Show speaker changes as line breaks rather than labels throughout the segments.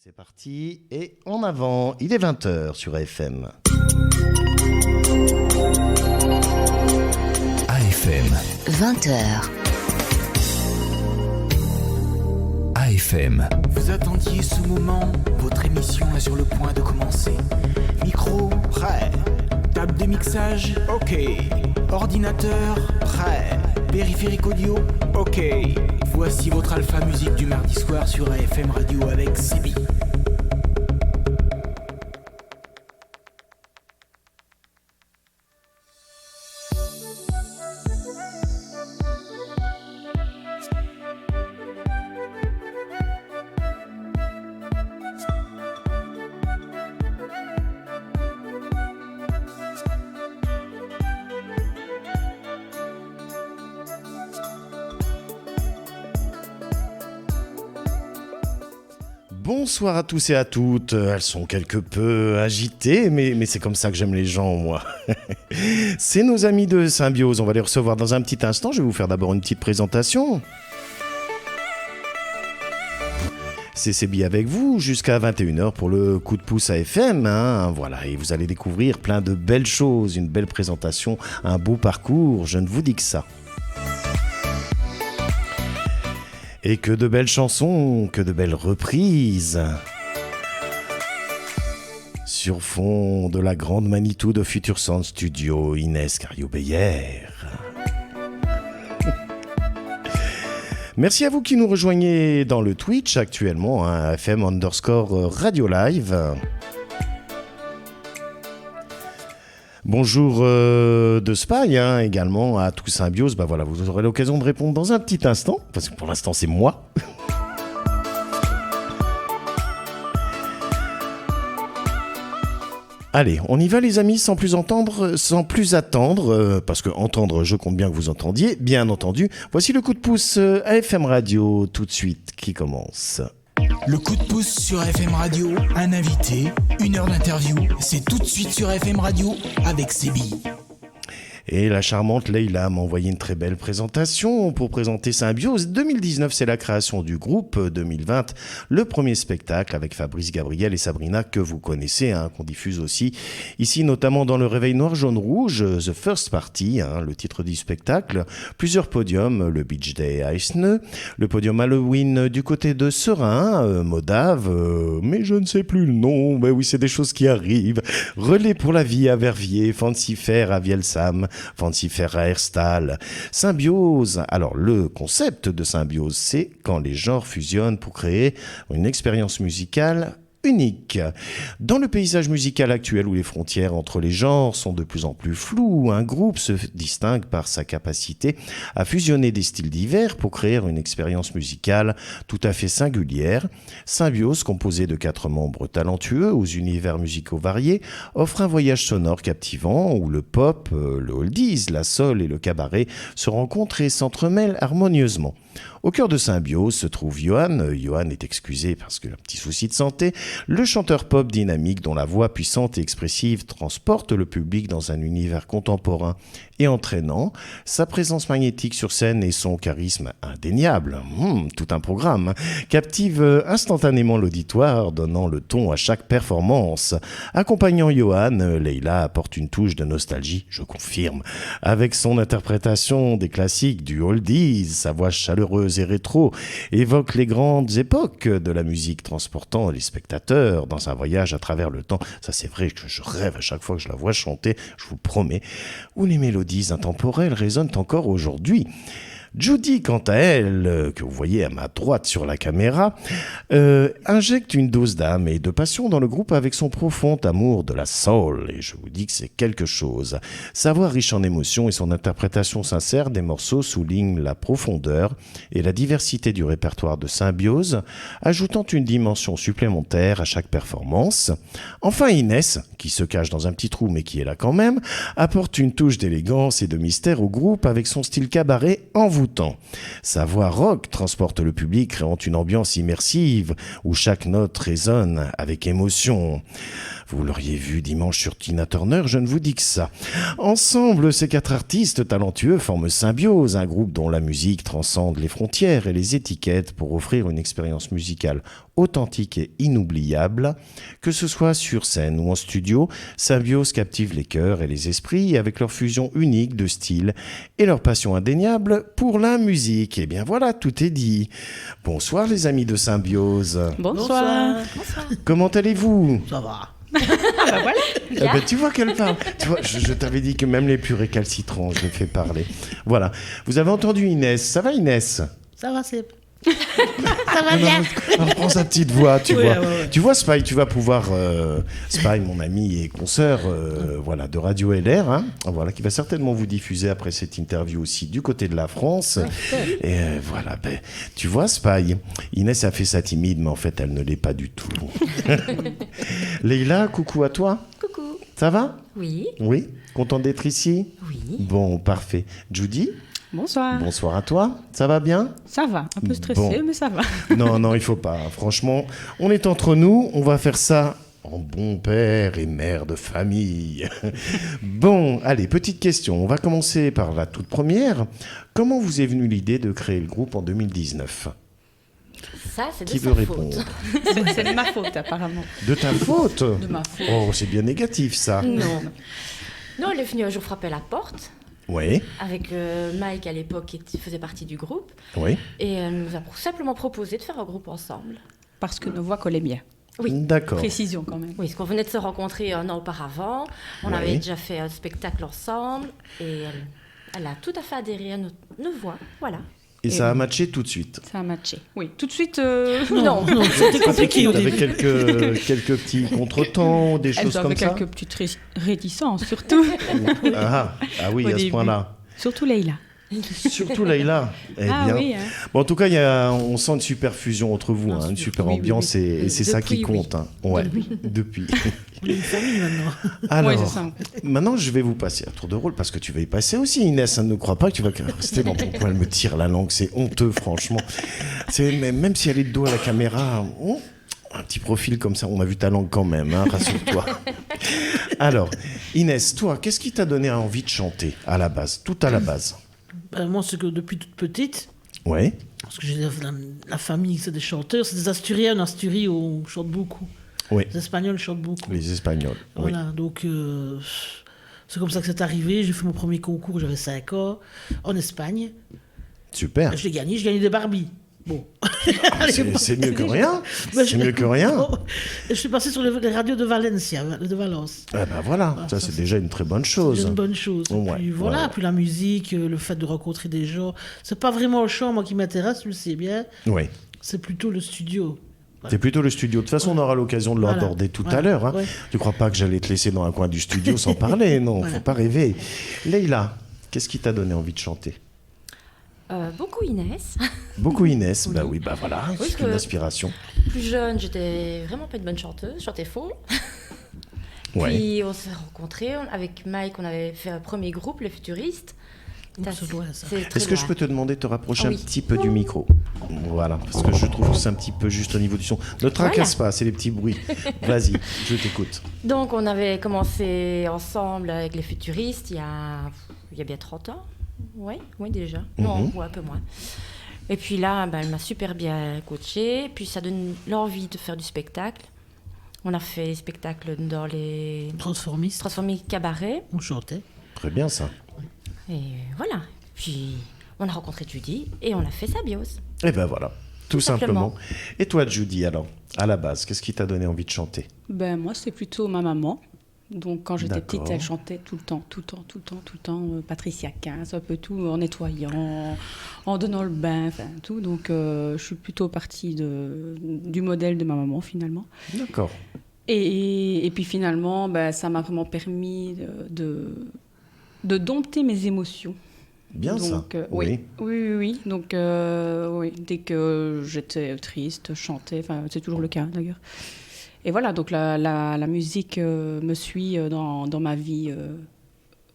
C'est parti et en avant, il est 20h sur AFM.
AFM.
20h.
AFM.
Vous attendiez ce moment, votre émission est sur le point de commencer. Micro, prêt. Table de mixage, ok. Ordinateur, prêt. Périphérique audio, ok. Voici votre alpha musique du mardi soir sur AFM Radio avec Sibi.
Bonsoir à tous et à toutes, elles sont quelque peu agitées, mais c'est comme ça que j'aime les gens, moi. C'est nos amis de Symbiose, on va les recevoir dans un petit instant, je vais vous faire d'abord une petite présentation. C'est Sébi avec vous jusqu'à 21h pour le coup de pouce AFM, hein, voilà, et vous allez découvrir plein de belles choses, une belle présentation, un beau parcours, je ne vous dis que ça. Et que de belles chansons, que de belles reprises. Sur fond de la grande Manitou de Future Sound Studio, Inès Cario-Beyer. Merci à vous qui nous rejoignez dans le Twitch actuellement, hein, FM_Radio Live. Bonjour de Spy, hein, également à tout Symbiose. Bah voilà, vous aurez l'occasion de répondre dans un petit instant, parce que pour l'instant c'est moi. Allez, on y va les amis, sans plus attendre, parce que entendre, je compte bien que vous entendiez, bien entendu. Voici le coup de pouce AFM Radio, tout de suite, qui commence.
Le coup de pouce sur FM Radio, un invité, 1 heure d'interview, c'est tout de suite sur FM Radio avec Sébi.
Et la charmante Leïla m'a envoyé une très belle présentation pour présenter Symbiose. 2019, c'est la création du groupe. 2020, le premier spectacle avec Fabrice Gabriel et Sabrina que vous connaissez, hein, qu'on diffuse aussi ici, notamment dans le Réveil Noir Jaune Rouge, The First Party, hein, le titre du spectacle. Plusieurs podiums, le Beach Day à Esneux, le podium Halloween du côté de Serein, Modave, mais je ne sais plus le nom. Mais oui, c'est des choses qui arrivent. Relais pour la vie à Verviers, Fancy Fair à Vielsam, Fancy Fair à Herstal. Symbiose, alors le concept de Symbiose, c'est quand les genres fusionnent pour créer une expérience musicale unique. Dans le paysage musical actuel où les frontières entre les genres sont de plus en plus floues, un groupe se distingue par sa capacité à fusionner des styles divers pour créer une expérience musicale tout à fait singulière. Symbiose, composé de 4 membres talentueux aux univers musicaux variés, offre un voyage sonore captivant où le pop, le oldies, la soul et le cabaret se rencontrent et s'entremêlent harmonieusement. Au cœur de Symbiose se trouve Johan. Johan est excusé parce qu'il a un petit souci de santé. Le chanteur pop dynamique dont la voix puissante et expressive transporte le public dans un univers contemporain et entraînant. Sa présence magnétique sur scène et son charisme indéniable, tout un programme, captive instantanément l'auditoire, donnant le ton à chaque performance. Accompagnant Johan, Leïla apporte une touche de nostalgie, je confirme, avec son interprétation des classiques du oldies, sa voix chaleureuse et rétro évoque les grandes époques de la musique, transportant les spectateurs dans un voyage à travers le temps. Ça, c'est vrai que je rêve à chaque fois que je la vois chanter, je vous promets, où les mélodies intemporelles résonnent encore aujourd'hui. Judy, quant à elle, que vous voyez à ma droite sur la caméra, injecte une dose d'âme et de passion dans le groupe avec son profond amour de la soul. Et je vous dis que c'est quelque chose. Sa voix riche en émotions et son interprétation sincère des morceaux soulignent la profondeur et la diversité du répertoire de Symbiose, ajoutant une dimension supplémentaire à chaque performance. Enfin, Inès, qui se cache dans un petit trou mais qui est là quand même, apporte une touche d'élégance et de mystère au groupe avec son style cabaret envoûtant. Sa voix rock transporte le public, créant une ambiance immersive où chaque note résonne avec émotion. Vous l'auriez vu dimanche sur Tina Turner, je ne vous dis que ça. Ensemble, ces 4 artistes talentueux forment Symbiose, un groupe dont la musique transcende les frontières et les étiquettes pour offrir une expérience musicale authentique et inoubliable. Que ce soit sur scène ou en studio, Symbiose captive les cœurs et les esprits avec leur fusion unique de style et leur passion indéniable pour la musique. Et bien voilà, tout est dit. Bonsoir les amis de Symbiose.
Bonsoir.
Comment allez-vous ?
Ça va.
Bah voilà.
Eh ben, tu vois qu'elle parle. Tu vois, je t'avais dit que même les plus récalcitrants, je les fais parler. Voilà. Vous avez entendu Inès. Ça va Inès ?
Ça va, c'est...
Ça va bien.
Alors, prends sa petite voix, tu vois.
Ouais.
Tu vois, Spy, tu vas pouvoir... Spy, mon ami et consoeur voilà, de Radio LR, hein, voilà, qui va certainement vous diffuser après cette interview aussi du côté de la France. Et voilà, ben, tu vois, Spy, Inès a fait ça timide, mais en fait, elle ne l'est pas du tout. Leïla, coucou à toi.
Coucou.
Ça va ?
Oui.
Oui. Content d'être ici ?
Oui.
Bon, parfait. Judy ?
Bonsoir.
Bonsoir à toi. Ça va bien ?
Ça va, un peu stressé,
Bon.
mais ça va.
Non, il faut pas. Franchement, on est entre nous, on va faire ça en bon père et mère de famille. Bon, allez, petite question. On va commencer par la toute première. Comment vous est venue l'idée de créer le groupe en 2019 ?
Ça, c'est de
Qui
sa
veut
faute.
répondre ?
C'est de ma faute, apparemment.
De ta faute ?
De ma faute.
Oh, c'est bien négatif ça.
Non. Non, elle est venue un jour frapper à la porte
Oui,
avec Mike à l'époque qui faisait partie du groupe
oui.
et elle nous a simplement proposé de faire un groupe ensemble.
Parce que nos voix collaient bien.
Oui.
D'accord.
Précision quand même.
Oui, parce qu'on venait de se rencontrer un an auparavant. On
Oui.
avait déjà fait un spectacle ensemble et elle a tout à fait adhéré à nos voix. Voilà.
Et ça a matché tout de suite.
Ça a matché. Oui, tout de suite.
Non.
C'était compliqué au
Avec
début.
quelques petits contretemps, des
Elles
choses comme
avaient
ça.
quelques petites réticences, surtout.
Ah oui,
Au
à ce
début.
point-là.
Surtout Leïla.
Surtout Leïla. Eh
Ah
bien.
oui, hein.
Bon, en tout cas, on sent une super fusion entre vous, hein, une super
oui,
ambiance,
oui.
et c'est ça qui
Depuis,
compte. Hein. Ouais, depuis.
On est une famille maintenant.
Alors,
Ouais, c'est ça.
maintenant, je vais vous passer à tour de rôle parce que tu vas y passer aussi, Inès. Hein, ne crois pas que tu vas rester dans ton coin. Elle me tire la langue, c'est honteux, franchement. Même si elle est de dos à la caméra, un petit profil comme ça, on a vu ta langue quand même, hein, rassure-toi. Alors, Inès, toi, qu'est-ce qui t'a donné envie de chanter à la base, tout à la base ?
Moi, c'est que depuis toute petite,
Ouais,
parce que j'ai la famille, c'est des chanteurs, c'est des Asturiens. En Asturie, on chante beaucoup.
oui,
Les Espagnols chantent beaucoup.
les Espagnols. Oui.
Voilà, donc c'est comme ça que c'est arrivé. J'ai fait mon premier concours, j'avais 5 ans, en Espagne.
Super.
Je l'ai gagné, j'ai gagné des Barbies. Bon.
C'est mieux que rien.
Mais
C'est mieux que rien.
Bon. Et je suis passé sur les radios de Valencia, de Valence.
Ah ben voilà, ça c'est déjà une très bonne chose.
C'est une bonne chose.
Ouais,
Puis voilà,
ouais.
puis la musique, le fait de rencontrer des gens. C'est pas vraiment le chant, moi, qui m'intéresse, tu le sais bien.
Oui.
C'est plutôt le studio.
C'est plutôt le studio. De toute façon, on aura l'occasion de
Voilà.
l'aborder tout à
Voilà.
l'heure. Hein.
Ouais.
Tu crois pas que j'allais te laisser dans un coin du studio sans parler? Non,
Voilà.
faut pas rêver. Leïla, qu'est-ce qui t'a donné envie de chanter?
Beaucoup Inès.
Beaucoup Inès.
Oui.
Bah oui, bah voilà,
Oui,
c'est
que-
une inspiration.
Plus jeune, j'étais vraiment pas une bonne chanteuse, je chantais faux.
Ouais.
Puis on s'est rencontrés avec Mike, on avait fait un premier groupe, les Futuristes.
C'est loin, ça.
C'est très
Est-ce que je
loin.
peux te demander de te rapprocher
Ah
un
oui.
petit peu du micro? Voilà, parce que je trouve que c'est un petit peu juste au niveau du son. Ne tracasse pas, c'est les petits bruits. Vas-y, je t'écoute.
Donc on avait commencé ensemble avec les Futuristes il y a bien 30 ans. Oui déjà. Non,
Mhm.
ouais, un peu moins. Et puis là, elle m'a super bien coachée. Puis ça donne l'envie de faire du spectacle. On a fait des spectacles dans les
Transformiste,
Transformés Cabaret.
on chantait.
Très bien ça.
Et voilà. Puis on a rencontré Judy et on a fait Symbiose.
Et ben voilà, tout simplement.
simplement.
Et toi, Judy, alors, à la base, qu'est-ce qui t'a donné envie de chanter?
Ben, moi, c'est plutôt ma maman. Donc, quand j'étais
D'accord.
petite, elle chantait tout le temps, Patricia Cass, un peu tout, en nettoyant, en donnant le bain, enfin tout. Donc, je suis plutôt partie du modèle de ma maman, finalement.
D'accord.
Et puis, finalement, ben, ça m'a vraiment permis de dompter mes émotions.
Bien ça.
Donc, oui. Donc, oui, dès que j'étais triste, je chantais. Enfin, c'est toujours le cas d'ailleurs. Et voilà, donc la musique me suit dans ma vie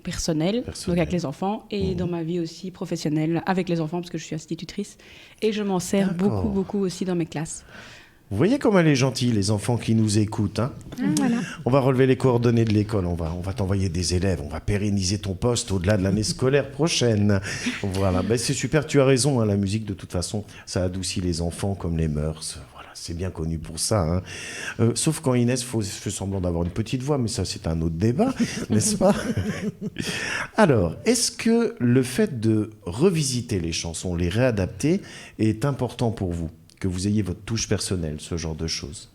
personnelle, donc avec les enfants, et dans ma vie aussi professionnelle avec les enfants, parce que je suis institutrice. Et je m'en sers
D'accord.
beaucoup aussi dans mes classes.
Vous voyez comme elle est gentille, les enfants qui nous écoutent. Hein.
Voilà.
On va relever les coordonnées de l'école, on va t'envoyer des élèves, on va pérenniser ton poste au-delà de l'année scolaire prochaine. Voilà, ben, c'est super, tu as raison, hein, la musique de toute façon, ça adoucit les enfants comme les mœurs. Voilà, c'est bien connu pour ça. Hein. Sauf quand Inès fait semblant d'avoir une petite voix, mais ça c'est un autre débat, n'est-ce pas? Alors, est-ce que le fait de revisiter les chansons, les réadapter, est important pour vous? Que vous ayez votre touche personnelle, ce genre de choses?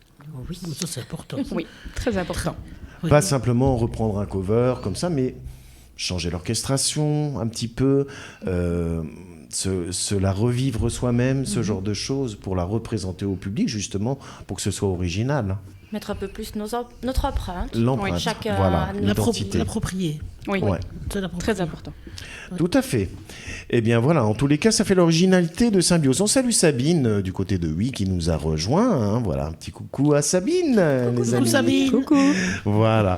Oui, ça c'est important.
Oui, très important.
Oui.
Pas simplement reprendre un cover comme ça, mais changer l'orchestration un petit peu, se la revivre soi-même, ce genre de choses, pour la représenter au public, justement, pour que ce soit original.
Mettre un peu plus notre empreinte.
L'empreinte,
Oui, chacun
voilà,
a
l'identité.
L'approprier.
Oui,
Ouais.
C'est l'approprier.
très important.
Tout à fait. Eh bien voilà, en tous les cas, ça fait l'originalité de Symbiose. On salue Sabine du côté de Oui qui nous a rejoint. Hein. Voilà, un petit coucou à Sabine. Les amis.
Sabine.
Coucou.
Voilà.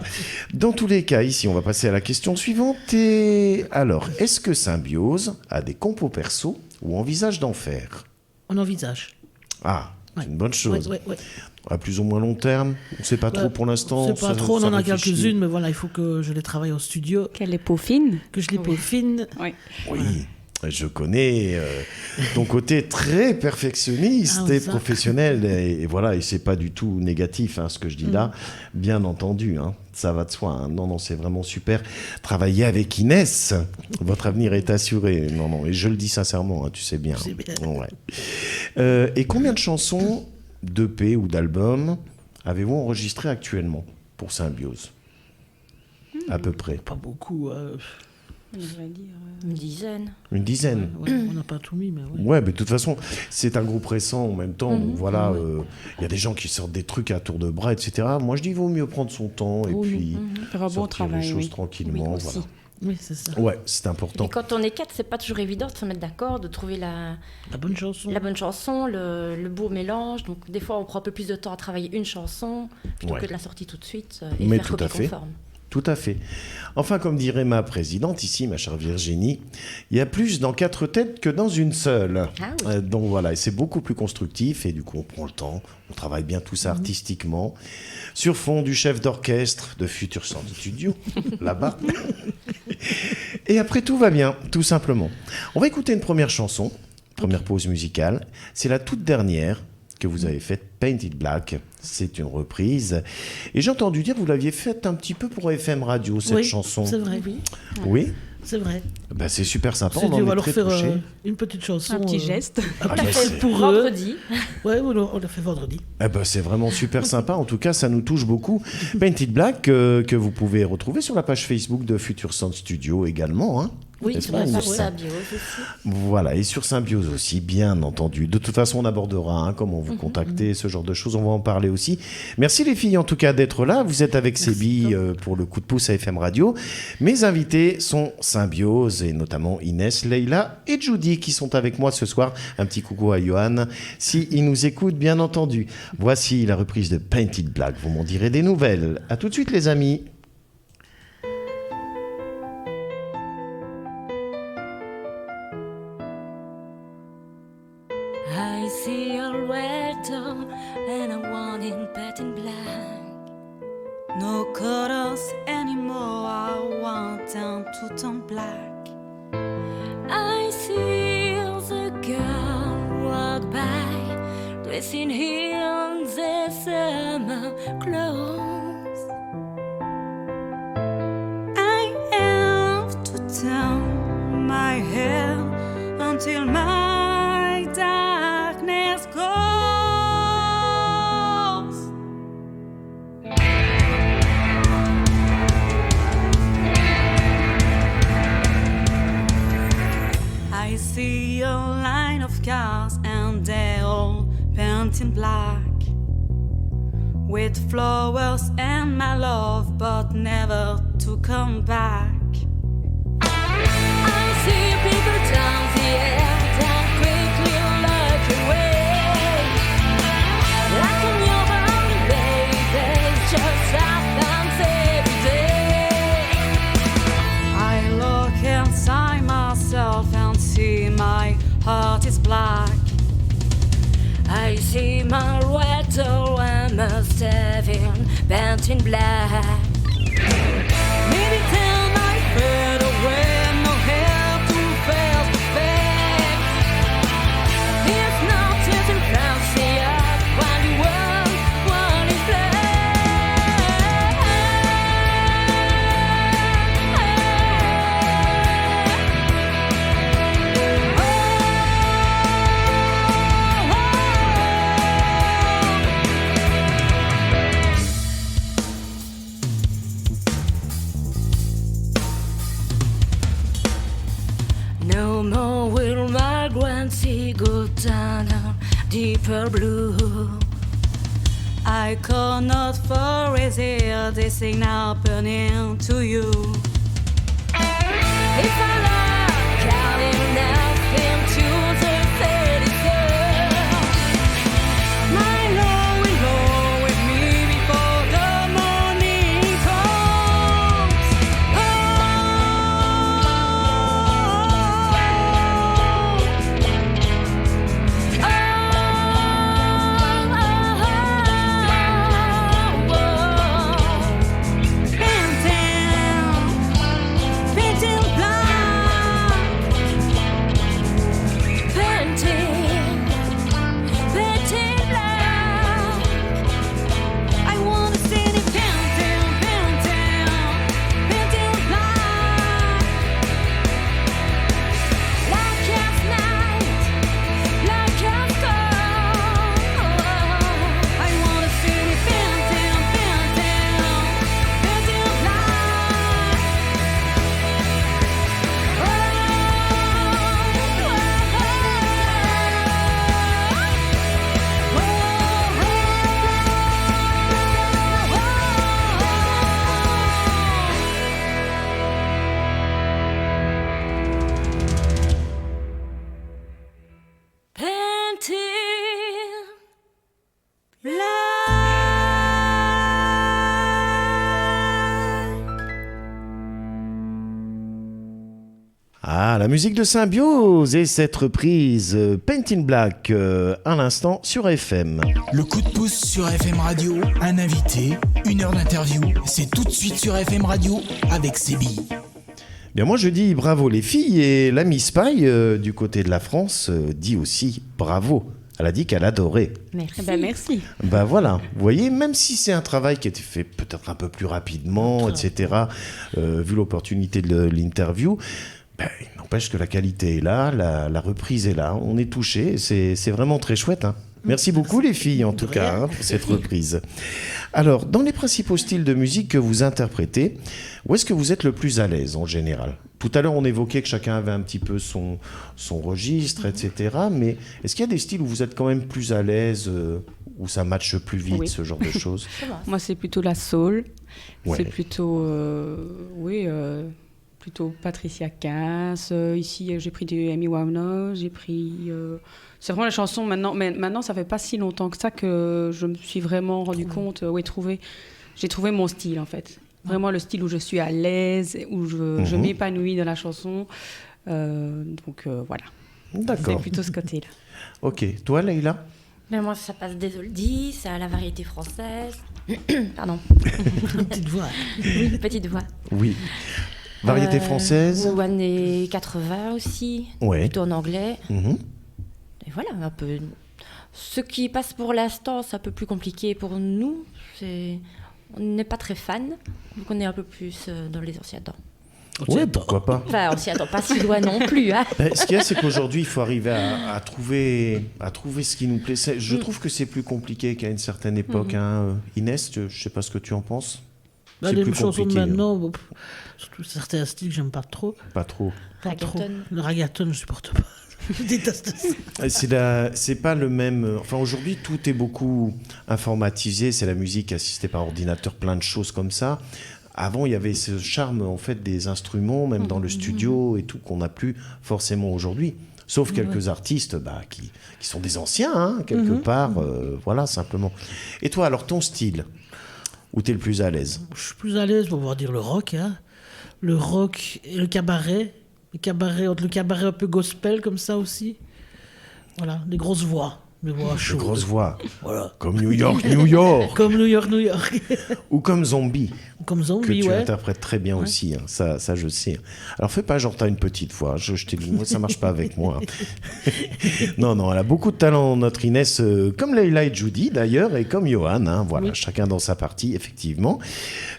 Dans tous les cas, ici, on va passer à la question suivante. Et alors, est-ce que Symbiose a des compos perso ou envisage d'en faire?
On envisage.
Ah, c'est une bonne chose.
Ouais.
À plus ou moins long terme, on ne sait pas trop pour l'instant.
C'est pas
ça-
trop, on
ça
en a
réfléchit.
quelques-unes, mais voilà, il faut que je les travaille au studio,
Qu'elle est peaufine.
que je les peaufine.
Oui.
Oui, je connais ton côté très perfectionniste
Ah,
et
ça.
professionnel. Et voilà, et c'est pas du tout négatif, hein, ce que je dis là. Bien entendu, hein, ça va de soi. Hein. Non, c'est vraiment super. Travailler avec Inès, votre avenir est assuré. Non, et je le dis sincèrement, hein, tu sais bien.
sais bien.
Ouais. Et combien de chansons d'EP ou d'albums avez-vous enregistré actuellement pour Symbiose? À peu près.
Pas beaucoup.
On devrait dire.
Une dizaine.
Une dizaine.
Ouais, on n'a pas tout mis, mais ouais.
Ouais, mais de toute façon, c'est un groupe récent en même temps. Donc voilà, il y a des gens qui sortent des trucs à tour de bras, etc. Moi, je dis, il vaut mieux prendre son temps et puis
Faire un bon
sortir les
travail.
choses
Oui.
tranquillement.
Oui,
voilà.
aussi.
Oui, c'est ça.
Ouais, c'est important.
Et quand on est 4, c'est pas toujours évident de se mettre d'accord, de trouver
La bonne chanson.
la bonne chanson, le beau mélange. Donc des fois, on prend un peu plus de temps à travailler une chanson plutôt
Ouais.
que de la sortie tout de suite et
Mais
faire
tout à
copie
fait.
conforme.
Tout à fait. Enfin, comme dirait ma présidente ici, ma chère Virginie, il y a plus dans 4 têtes que dans une seule.
Ah oui.
Donc voilà, et c'est beaucoup plus constructif et du coup on prend le temps, on travaille bien tout ça artistiquement, sur fond du chef d'orchestre de Future Sound Studio, là-bas. Et après tout va bien, tout simplement. On va écouter une première chanson, première pause musicale. C'est la toute dernière que vous avez faite, Painted Black. C'est une reprise. Et j'ai entendu dire que vous l'aviez faite un petit peu pour FM Radio, cette
Oui,
chanson.
c'est vrai, oui.
Oui,
C'est vrai.
bah, c'est super sympa,
C'est
on
dit,
en
on va
est
leur
très
faire
touchés.
une petite chanson.
Un petit geste.
Un
Ah,
petit
bah,
geste
c'est-
pour eux.
Vendredi.
Ouais, on l'a fait vendredi.
Eh ben, c'est vraiment super sympa. En tout cas, ça nous touche beaucoup. Painted Black, que vous pouvez retrouver sur la page Facebook de Future Sound Studio également. Hein.
Oui,
N'est-ce
c'est
pas,
vrai,
Inès?
Sur
ouais.
Symbiose aussi.
Voilà, et sur Symbiose aussi, bien entendu. De toute façon, on abordera hein, comment vous contacter, ce genre de choses. On va en parler aussi. Merci les filles, en tout cas, d'être là. Vous êtes avec Sébi pour le coup de pouce à FM Radio. Mes invités sont Symbiose, et notamment Inès, Leïla et Judy, qui sont avec moi ce soir. Un petit coucou à Johan, s'il nous écoute, bien entendu. Voici la reprise de Painted Black. Vous m'en direz des nouvelles. À tout de suite, les amis.
I see a red door and I want it painted black. No colors anymore, I want them to turn black. I see the girl walk by, dressed in heels and summer clothes. I have to turn my head until my darkness goes. I see a line of cars and they're all painted black, with flowers and my love, but never to come back. I see people down the air, down quickly like away. Like in your body, baby, it's just happens every day. I look inside myself and see my heart is black. I see my red door and must living, bent in black. Maybe tell my friend away, no help to fail to fake. It's not just in fancy up while you want one in no more will my grand sea go down a deeper blue. I cannot for resist this thing now burning to you. If I love counting nothing to the 33rd, my Lord will go with me before the morning comes.
Ah, la musique de Symbiose et cette reprise Paint in Black à l'instant sur FM.
Le coup de pouce sur FM Radio, un invité, 1 heure d'interview, c'est tout de suite sur FM Radio avec Sébi.
Bien, moi je dis bravo les filles et la Miss Pie du côté de la France dit aussi bravo. Elle a dit qu'elle adorait.
Merci.
Merci.
Ben voilà, vous voyez, même si c'est un travail qui a été fait peut-être un peu plus rapidement, etc., vu l'opportunité de l'interview, il n'empêche que la qualité est là, la reprise est là, on est touché, c'est vraiment très chouette. Hein. Merci beaucoup les filles en tout cas pour cette reprise. Alors, dans les principaux styles de musique que vous interprétez, où est-ce que vous êtes le plus à l'aise en général ? Tout à l'heure, on évoquait que chacun avait un petit peu son registre, etc. Mais est-ce qu'il y a des styles où vous êtes quand même plus à l'aise, où ça matche plus vite, ce genre de choses ?
Moi, c'est plutôt la soul.
Ouais.
C'est plutôt, plutôt Patricia Cass. Ici, j'ai pris du Amy Winehouse. J'ai pris... c'est vraiment la chanson maintenant. Mais maintenant, ça fait pas si longtemps que ça que je me suis vraiment rendu compte. J'ai trouvé mon style, en fait. Vraiment le style où je suis à l'aise, où je m'épanouis dans la chanson. Voilà.
D'accord.
C'est plutôt ce côté-là.
Ok. Toi, Leïla ?
Mais moi, ça passe des oldies, à la variété française. Pardon.
Une petite voix.
Oui, petite voix.
Oui. Variété française ?
Ou années 80 aussi.
Ouais.
Plutôt en anglais.
Mhm.
Et voilà, un peu. Ce qui passe pour l'instant, c'est un peu plus compliqué pour nous. On n'est pas très fan, donc on est un peu plus dans les anciens temps.
Ouais, pourquoi pas.
Enfin, on s'y attend pas si loin non plus. Hein.
Ce qu'il y a, c'est qu'aujourd'hui, il faut arriver à trouver ce qui nous plaît. Je trouve que c'est plus compliqué qu'à une certaine époque. Hein. Inès, je ne sais pas ce que tu en penses.
Bah, les chansons de maintenant, surtout certains styles que j'aime pas trop.
Pas trop.
Pas trop.
Reggaeton.
Le reggaeton, je supporte pas. Je déteste ça.
C'est pas le même. Enfin, aujourd'hui, tout est beaucoup informatisé. C'est la musique assistée par ordinateur, plein de choses comme ça. Avant, il y avait ce charme en fait des instruments, même dans le studio et tout, qu'on n'a plus forcément aujourd'hui. Sauf quelques artistes qui sont des anciens, hein, quelque part. Voilà, simplement. Et toi, alors, ton style, où tu es le plus à l'aise ?
Je suis plus à l'aise pour pouvoir dire le rock. Hein. Le rock et le cabaret. Le cabaret un peu gospel comme ça aussi. Voilà, des grosses voix. Des voix
Des
chaudes.
grosses voix.
Voilà.
Comme New York, New York.
Comme New York, New York.
Ou comme Zombie.
Comme
Que
Zombie,
tu
ouais.
interprètes très bien aussi, hein. Ça je sais. Alors fais pas genre t'as une petite voix, je t'ai dit, moi ça marche pas avec moi. Non, elle a beaucoup de talent, notre Inès, comme Leila et Judy d'ailleurs, et comme Johan, hein, voilà,
Oui.
chacun dans sa partie, effectivement.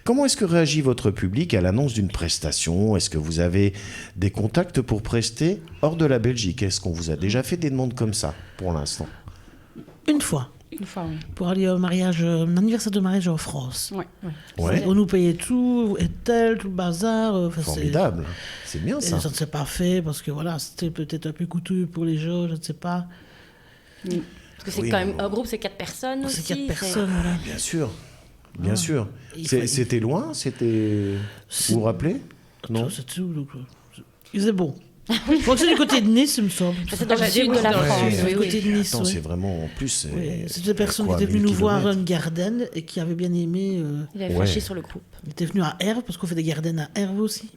Comment est-ce que réagit votre public à l'annonce d'une prestation? Est-ce que vous avez des contacts pour prester hors de la Belgique? Est-ce qu'on vous a déjà fait des demandes comme ça, pour l'instant?
Une fois,
Une fois, oui.
pour aller au mariage, un anniversaire de mariage en France.
Ouais.
Ouais,
On nous payait tout, et tel, tout le bazar. Enfin,
formidable. C'est bien
Et
ça.
ça ne s'est pas fait parce que voilà, c'était peut-être un peu coûteux pour les gens, je ne sais pas.
Parce que c'est
Oui,
quand même
mais-
un groupe, c'est 4 personnes aussi.
C'est 4 personnes, voilà.
Bien sûr, bien sûr.
Il faut-
C'était loin, c'était... Vous vous rappelez? Non.
C'est tout. Donc, il faisait bon. Je crois que c'est du côté de Nice, il me semble.
C'est dans le
J'allais
sud
dire
de la
dans le
France.
sud,
Du côté de Nice,
Attends,
ouais.
c'est vraiment en plus.
Oui, c'est des personnes qui
quoi,
étaient venues
1000
nous voir à
kilomètres.
une garden et qui avaient bien aimé.
Il avait
Ouais.
flashé sur le groupe.
Ils étaient venus à Herve parce qu'on fait des gardennes à Herve aussi.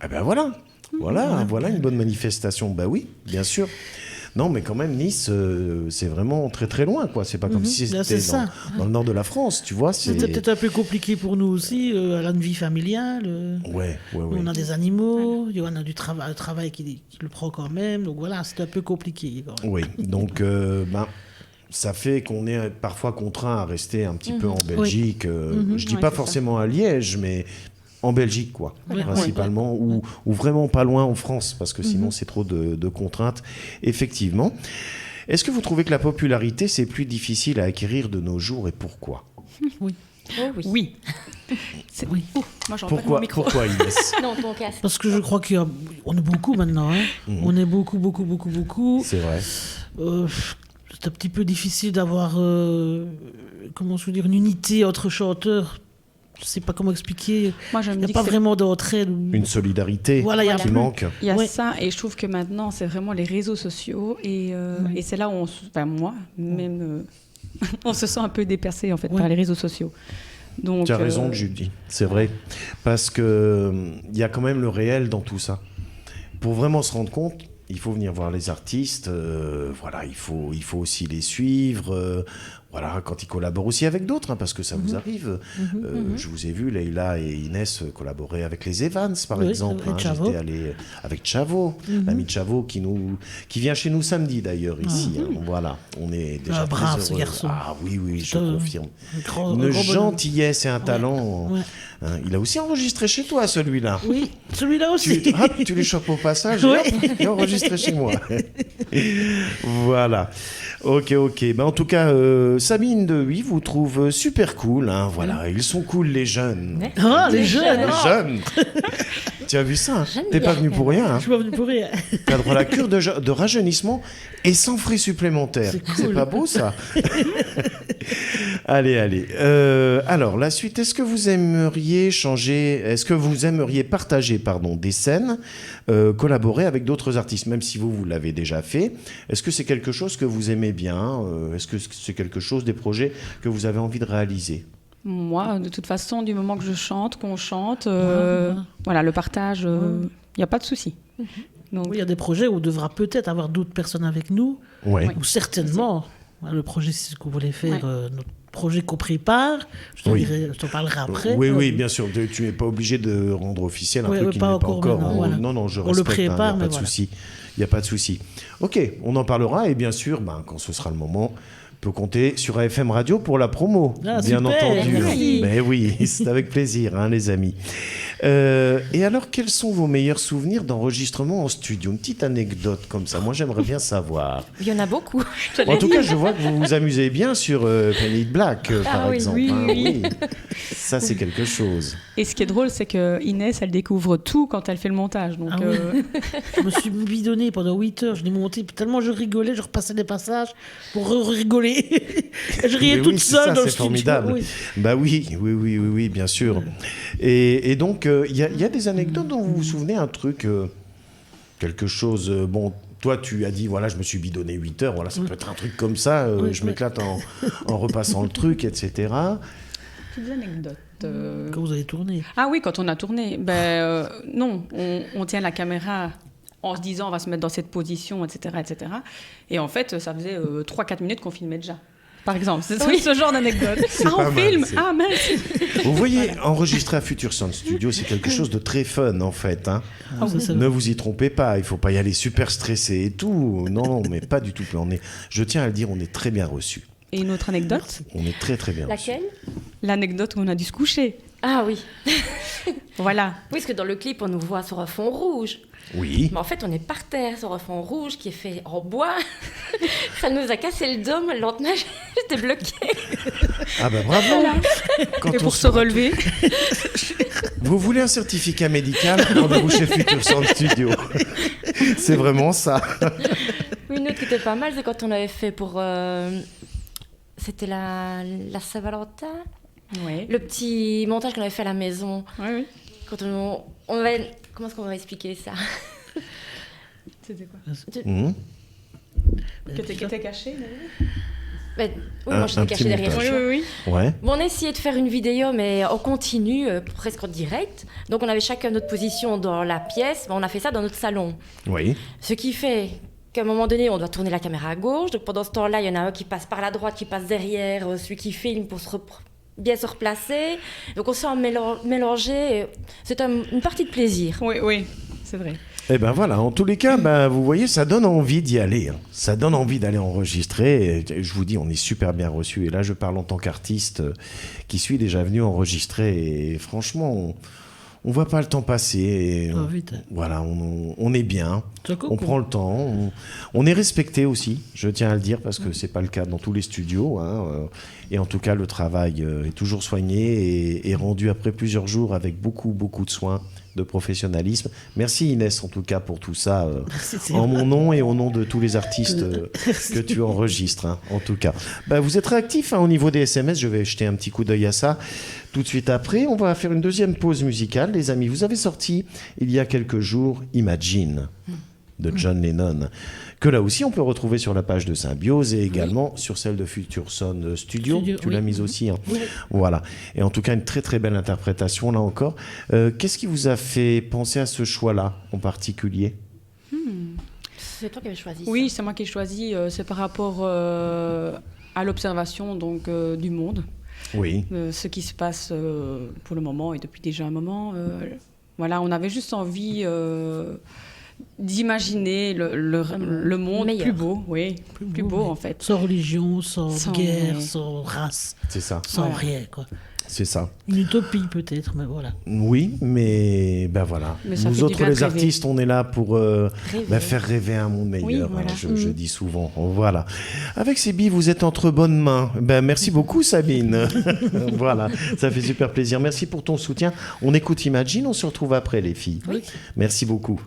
Ah ben voilà, voilà une bonne manifestation. Bah oui, bien sûr. Non, mais quand même, Nice, c'est vraiment très très loin, quoi. C'est pas comme si
Là,
c'était
c'est
dans,
ça.
dans le nord de la France, tu vois.
C'était peut-être un peu compliqué pour nous aussi, à la vie familiale.
Ouais.
On a des animaux, Johan a du travail, un travail qui le prend quand même. Donc voilà, c'était un peu compliqué. Quand même.
Oui, donc ça fait qu'on est parfois contraint à rester un petit peu en Belgique. Je dis
Ouais,
pas
c'est
forcément à Liège, mais en Belgique, quoi,
Ouais.
principalement, ou vraiment pas loin en France, parce que sinon c'est trop de contraintes, effectivement. Est-ce que vous trouvez que la popularité, c'est plus difficile à acquérir de nos jours, et pourquoi?
Oh oui.
Oui.
Oui.
Moi, j'en pas mon micro.
Pourquoi, Inès?
Non, ton casque.
Parce que je crois qu'on est beaucoup maintenant. Hein. On est beaucoup.
C'est vrai.
C'est un petit peu difficile d'avoir, comment je veux dire, une unité entre chanteurs. Je sais pas comment expliquer.
Moi, je
Il
me
n'y a
dis
pas
que c'est-
vraiment d'entraide.
Une solidarité
Voilà, il y a
qui
plus.
manque.
il y a
Ouais.
ça, et je trouve que maintenant, c'est vraiment les réseaux sociaux, et c'est là où enfin, moi, même, on se sent un peu dépassé, en fait, par les réseaux sociaux. Donc,
Tu as raison, Judy, c'est vrai. Parce que il y a quand même le réel dans tout ça. Pour vraiment se rendre compte, il faut venir voir les artistes, voilà, il faut aussi les suivre, voilà, quand ils collaborent aussi avec d'autres, hein, parce que ça vous arrive. Je vous ai vu, Leila et Inès, collaborer avec les Evans, par
Oui,
exemple.
avec Chavo.
J'étais allé avec Chavo, l'ami de Chavo, qui vient chez nous samedi d'ailleurs, ici. Hein. Voilà, on est déjà très
brave, ce
heureux.
garçon.
Ah oui, je
C'est un-
confirme.
Un grand
Une
bonhomme.
gentillesse et un talent.
Ouais.
Hein, il a aussi enregistré chez toi, celui-là.
Oui, celui-là aussi.
Tu les chopes au passage
Ouais.
et enregistré chez moi. Voilà. Ok. Ben, en tout cas, Sabine de Huy vous trouve super cool. Hein, voilà, ils sont cool, les jeunes.
Ah, les jeunes.
Les
ah.
jeunes. Tu as vu ça?
J'aime
T'es pas
bien.
venu pour rien. Hein.
Je suis pas venu pour rien.
T'as droit à la cure de rajeunissement et sans frais supplémentaires.
C'est cool.
C'est pas beau, ça? Allez. Alors, la suite, est-ce que vous aimeriez partager des scènes, collaborer avec d'autres artistes, même si vous l'avez déjà fait? Est-ce que c'est quelque chose que vous aimez bien? Est-ce que c'est quelque chose, des projets que vous avez envie de réaliser?
moi, de toute façon, du moment que je chante, qu'on chante, voilà, le partage, il n'y a pas de souci. Donc,
Oui, il y a des projets où on devra peut-être avoir d'autres personnes avec nous,
Ouais.
ou certainement. Le projet, c'est ce qu'on voulait faire,
Ouais.
notre projet qu'on prépare. Je t'en parlerai après.
Oui, bien sûr. Tu n'es pas obligé de rendre officiel un
Ouais,
truc
ouais,
qui
pas
n'est pas
encore
encore.
maintenant, voilà.
Non, je
On le
respecte.
prépare,
Il n'y a
mais
pas de
voilà.
souci. Il n'y a pas de souci. Ok, on en parlera et bien sûr, quand ce sera le moment, on peut compter sur AFM Radio pour la promo,
Ah,
bien
super,
entendu.
merci.
Mais oui, c'est avec plaisir, hein, les amis. Et alors, quels sont vos meilleurs souvenirs d'enregistrement en studio? Une petite anecdote comme ça. Moi, j'aimerais bien savoir.
Il y en a beaucoup.
En tout cas, je vois que vous vous amusez bien sur Penny Black, par
oui,
exemple.
oui,
hein,
oui.
Ça, c'est quelque chose.
et ce qui est drôle, c'est que Inès, elle découvre tout quand elle fait le montage. Donc,
Ah oui. Je me suis bidonné pendant 8 heures. Je l'ai monté tellement je rigolais, je repassais des passages pour rigoler. Je riais
Mais
toute
oui, c'est
seule
ça,
dans le
c'est
studio.
formidable.
Oui.
Bah oui, bien sûr. Et donc, il y a des anecdotes dont vous vous souvenez, un truc, quelque chose... bon, toi, tu as dit, voilà, je me suis bidonné 8 heures, voilà, ça peut être un truc comme ça,
Oui,
je
oui.
m'éclate en repassant le truc, etc.
petites anecdotes.
Quand vous avez tourné.
Ah oui, quand on a tourné. Non, on tient la caméra en se disant on va se mettre dans cette position, etc. etc. Et en fait, ça faisait 3-4 minutes qu'on filmait déjà. Par exemple, c'est ce genre d'anecdote.
pas
On
mal,
filme.
c'est-
Ah mince.
Vous voyez, enregistrer à Future Sound Studio, c'est quelque chose de très fun en fait. Hein.
Ah, ça,
Ne vous y trompez pas, il faut pas y aller super stressé et tout. Non, mais pas du tout. Je tiens à le dire, on est très bien reçus.
Et une autre anecdote,
On est très très bien reçus.
Laquelle?
l'anecdote où on a dû se coucher.
Ah oui.
Voilà.
Oui, parce que dans le clip, on nous voit sur un fond rouge.
Oui.
Mais en fait, on est par terre sur un fond rouge qui est fait en bois. Ça nous a cassé le dos, le lendemain, j'étais bloquée.
Ah ben bravo. Quand
Et
on
pour se relever,
Vous voulez un certificat médical? Rendez-vous chez Future Sound Studio. C'est vraiment ça.
Une autre qui était pas mal, c'est quand on avait fait pour... c'était la Saint-Valentin.
ouais.
Le petit montage qu'on avait fait à la maison.
Ouais, oui.
Quand on avait... Comment est-ce qu'on va expliquer ça?
C'était quoi?
Mhm.
Qui était caché,
Ben, oui,
Un
moi, j'étais
petit
cachée derrière.
montage.
oui.
Ouais.
Bon, on a essayé de faire une vidéo, mais on continue, presque en direct. Donc, on avait chacun notre position dans la pièce, mais on a fait ça dans notre salon.
Oui.
Ce qui fait qu'à un moment donné, on doit tourner la caméra à gauche. Donc, pendant ce temps-là, il y en a un qui passe par la droite, qui passe derrière, celui qui filme pour bien se replacer. Donc, on s'est mélangé. C'est une partie de plaisir.
Oui, c'est vrai.
Eh ben voilà, en tous les cas, ben, vous voyez, ça donne envie d'y aller. Hein. Ça donne envie d'aller enregistrer. Et je vous dis, on est super bien reçus. Et là, je parle en tant qu'artiste qui suis déjà venu enregistrer. Et franchement, on voit pas le temps passer. Et
Ah, vite.
voilà, on est bien.
C'est cool,
On
quoi.
prend le temps. On est respecté aussi, je tiens à le dire, parce que c'est pas le cas dans tous les studios. Hein. Et en tout cas, le travail est toujours soigné et rendu après plusieurs jours avec beaucoup, beaucoup de soins, de professionnalisme. Merci Inès, en tout cas, pour tout ça,
C'est-
en mon nom et au nom de tous les artistes que tu enregistres, hein, en tout cas. Ben, vous êtes réactifs au niveau des SMS, je vais jeter un petit coup d'œil à ça. Tout de suite après, on va faire une deuxième pause musicale. Les amis, vous avez sorti, il y a quelques jours, Imagine, de John Lennon, que là aussi on peut retrouver sur la page de Symbiose et également sur celle de Future Sound Studio. Tu
oui.
l'as mise aussi. Hein. Voilà. Et en tout cas, une très très belle interprétation là encore. Qu'est-ce qui vous a fait penser à ce choix-là en particulier?
C'est toi qui avais choisi
Oui,
ça.
c'est moi qui ai choisi. C'est par rapport à l'observation donc du monde,
Oui.
ce qui se passe pour le moment et depuis déjà un moment. Voilà, on avait juste envie d'imaginer le monde
meilleur.
plus beau, oui, plus beau
mais
en fait.
Sans religion, sans guerre,
ouais.
sans race,
C'est ça.
sans
Voilà.
rien, quoi.
C'est ça.
Une utopie peut-être, mais voilà.
Oui, mais ben voilà.
Mais ça
Nous
fait du
autres,
bien de
les
rêver.
artistes, on est là pour faire rêver un monde meilleur.
Oui,
hein,
voilà.
je dis souvent. Voilà. Avec Sébi, vous êtes entre bonnes mains. Ben, merci beaucoup, Sabine. Voilà, ça fait super plaisir. Merci pour ton soutien. On écoute Imagine, on se retrouve après, les filles.
Oui.
Merci beaucoup.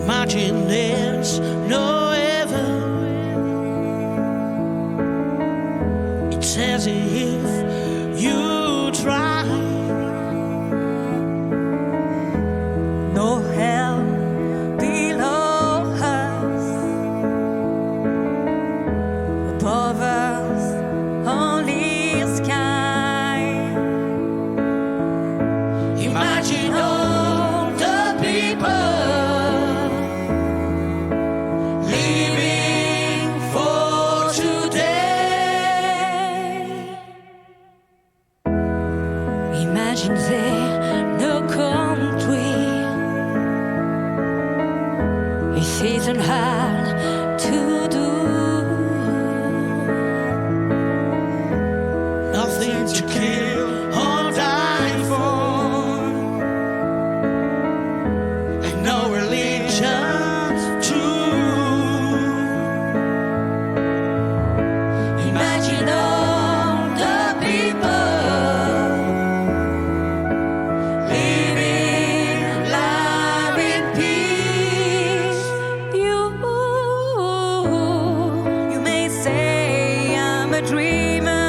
Imagine there's no heaven. It's as if you try. No hell below us. Above us, only sky. Imagine all the people living for today.
Imagine there no country. It isn't hard to do.
Nothing to kill or die for, and no religion too. Imagine all the people living life in peace. You may say I'm a dreamer,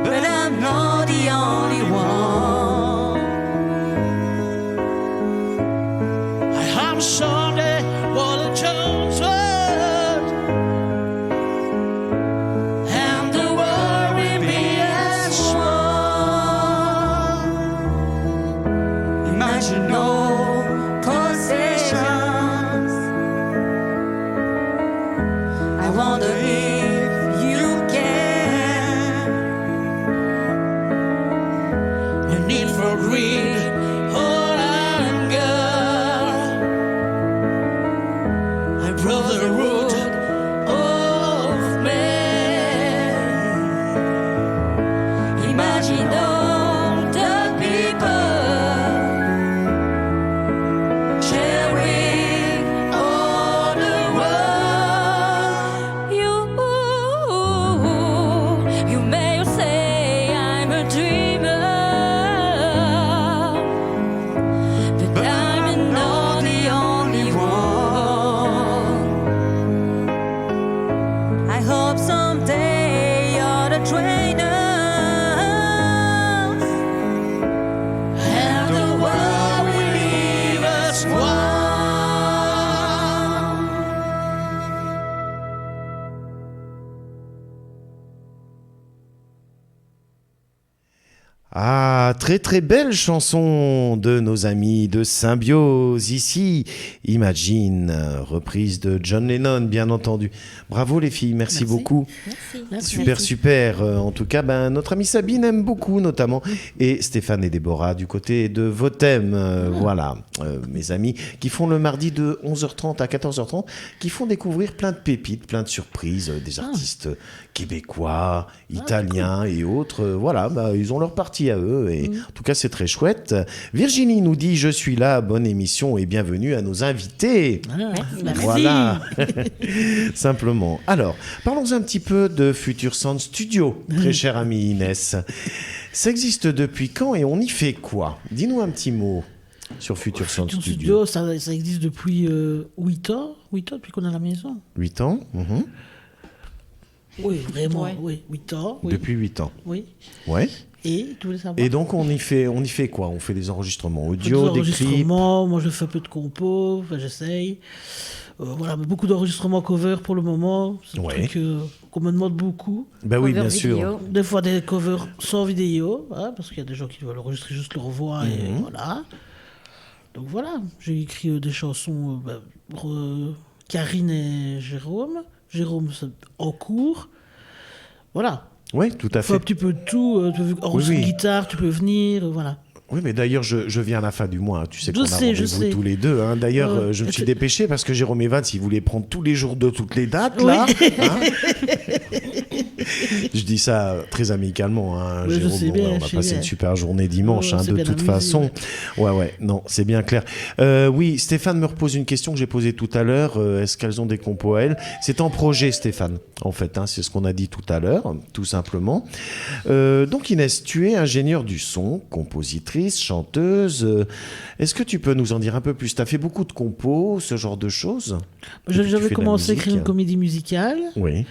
but I'm not the only one. green Holland girl. My brotherhood of men. Imagine all the people sharing all the world.
You may say I'm a dreamer, but I'm not the only one. I hope someday you're the trainers,
And the world will leave us one.
Ah, très très belle chanson de nos amis de Symbiose. Ici, Imagine, reprise de John Lennon, bien entendu. Bravo les filles, merci beaucoup.
Merci.
Super, super. En tout cas, notre amie Sabine aime beaucoup, notamment. Et Stéphane et Déborah, du côté de Votem. Voilà, mes amis, qui font le mardi de 11h30 à 14h30, qui font découvrir plein de pépites, plein de surprises, des artistes québécois, italiens et autres. Voilà, ils ont leur partie à eux. Et en tout cas, c'est très chouette. Virginie nous dit « Je suis là, bonne émission et bienvenue à nos invités ».
Merci.
Voilà, simplement. Alors, parlons un petit peu de Future Sound Studio, très chère amie Inès. Ça existe depuis quand et on y fait quoi? Dis-nous un petit mot sur Future Sound
Future
Studio.
Studio, ça existe depuis 8 ans. 8 ans depuis qu'on est à la maison.
8 ans
Oui, vraiment,
Ouais.
oui. 8 ans. Oui.
Depuis 8 ans.
Oui.
Ouais.
Et tu voulais savoir?
Et donc, on y fait quoi? On fait des enregistrements
On fait
audio, des clips?
enregistrements, moi je fais un peu de compo, enfin, j'essaye. Voilà, mais beaucoup d'enregistrements cover pour le moment. C'est un
Ouais.
truc qu'on me demande beaucoup.
Bah oui,
Cover
bien sûr.
vidéo.
Des fois des covers sans vidéo, hein, parce qu'il y a des gens qui veulent enregistrer juste leur voix et voilà. Donc voilà, j'ai écrit des chansons pour Karine et Jérôme. Jérôme, c'est en cours. Voilà.
Oui, tout à
Il faut un
fait.
petit peu de tout. Tu veux enregistrer
oui.
une guitare, tu peux venir, voilà.
Oui, mais d'ailleurs, je viens à la fin du mois. Tu sais
Je
qu'on a
sais, je
rendez-vous
sais.
tous les deux. Hein. D'ailleurs, je me suis dépêché parce que Jérôme Evans, il voulait prendre tous les jours de toutes les dates, là. Hein. Je dis ça très amicalement, hein,
Oui, je
Jérôme.
sais bien,
on
je
va
sais
passer
bien.
une super journée dimanche,
On
hein,
s'est
de
bien
toute
amusé,
façon. Ouais, non, c'est bien clair. Oui, Stéphane me repose une question que j'ai posée tout à l'heure. Est-ce qu'elles ont des compos à elles? C'est en projet, Stéphane, en fait. Hein, c'est ce qu'on a dit tout à l'heure, tout simplement. Donc, Inès, tu es ingénieure du son, compositrice, chanteuse. Est-ce que tu peux nous en dire un peu plus? Tu as fait beaucoup de compos, ce genre de choses? Depuis que tu
J'avais
fais de la
commencé à écrire
musique.
une comédie musicale
Oui.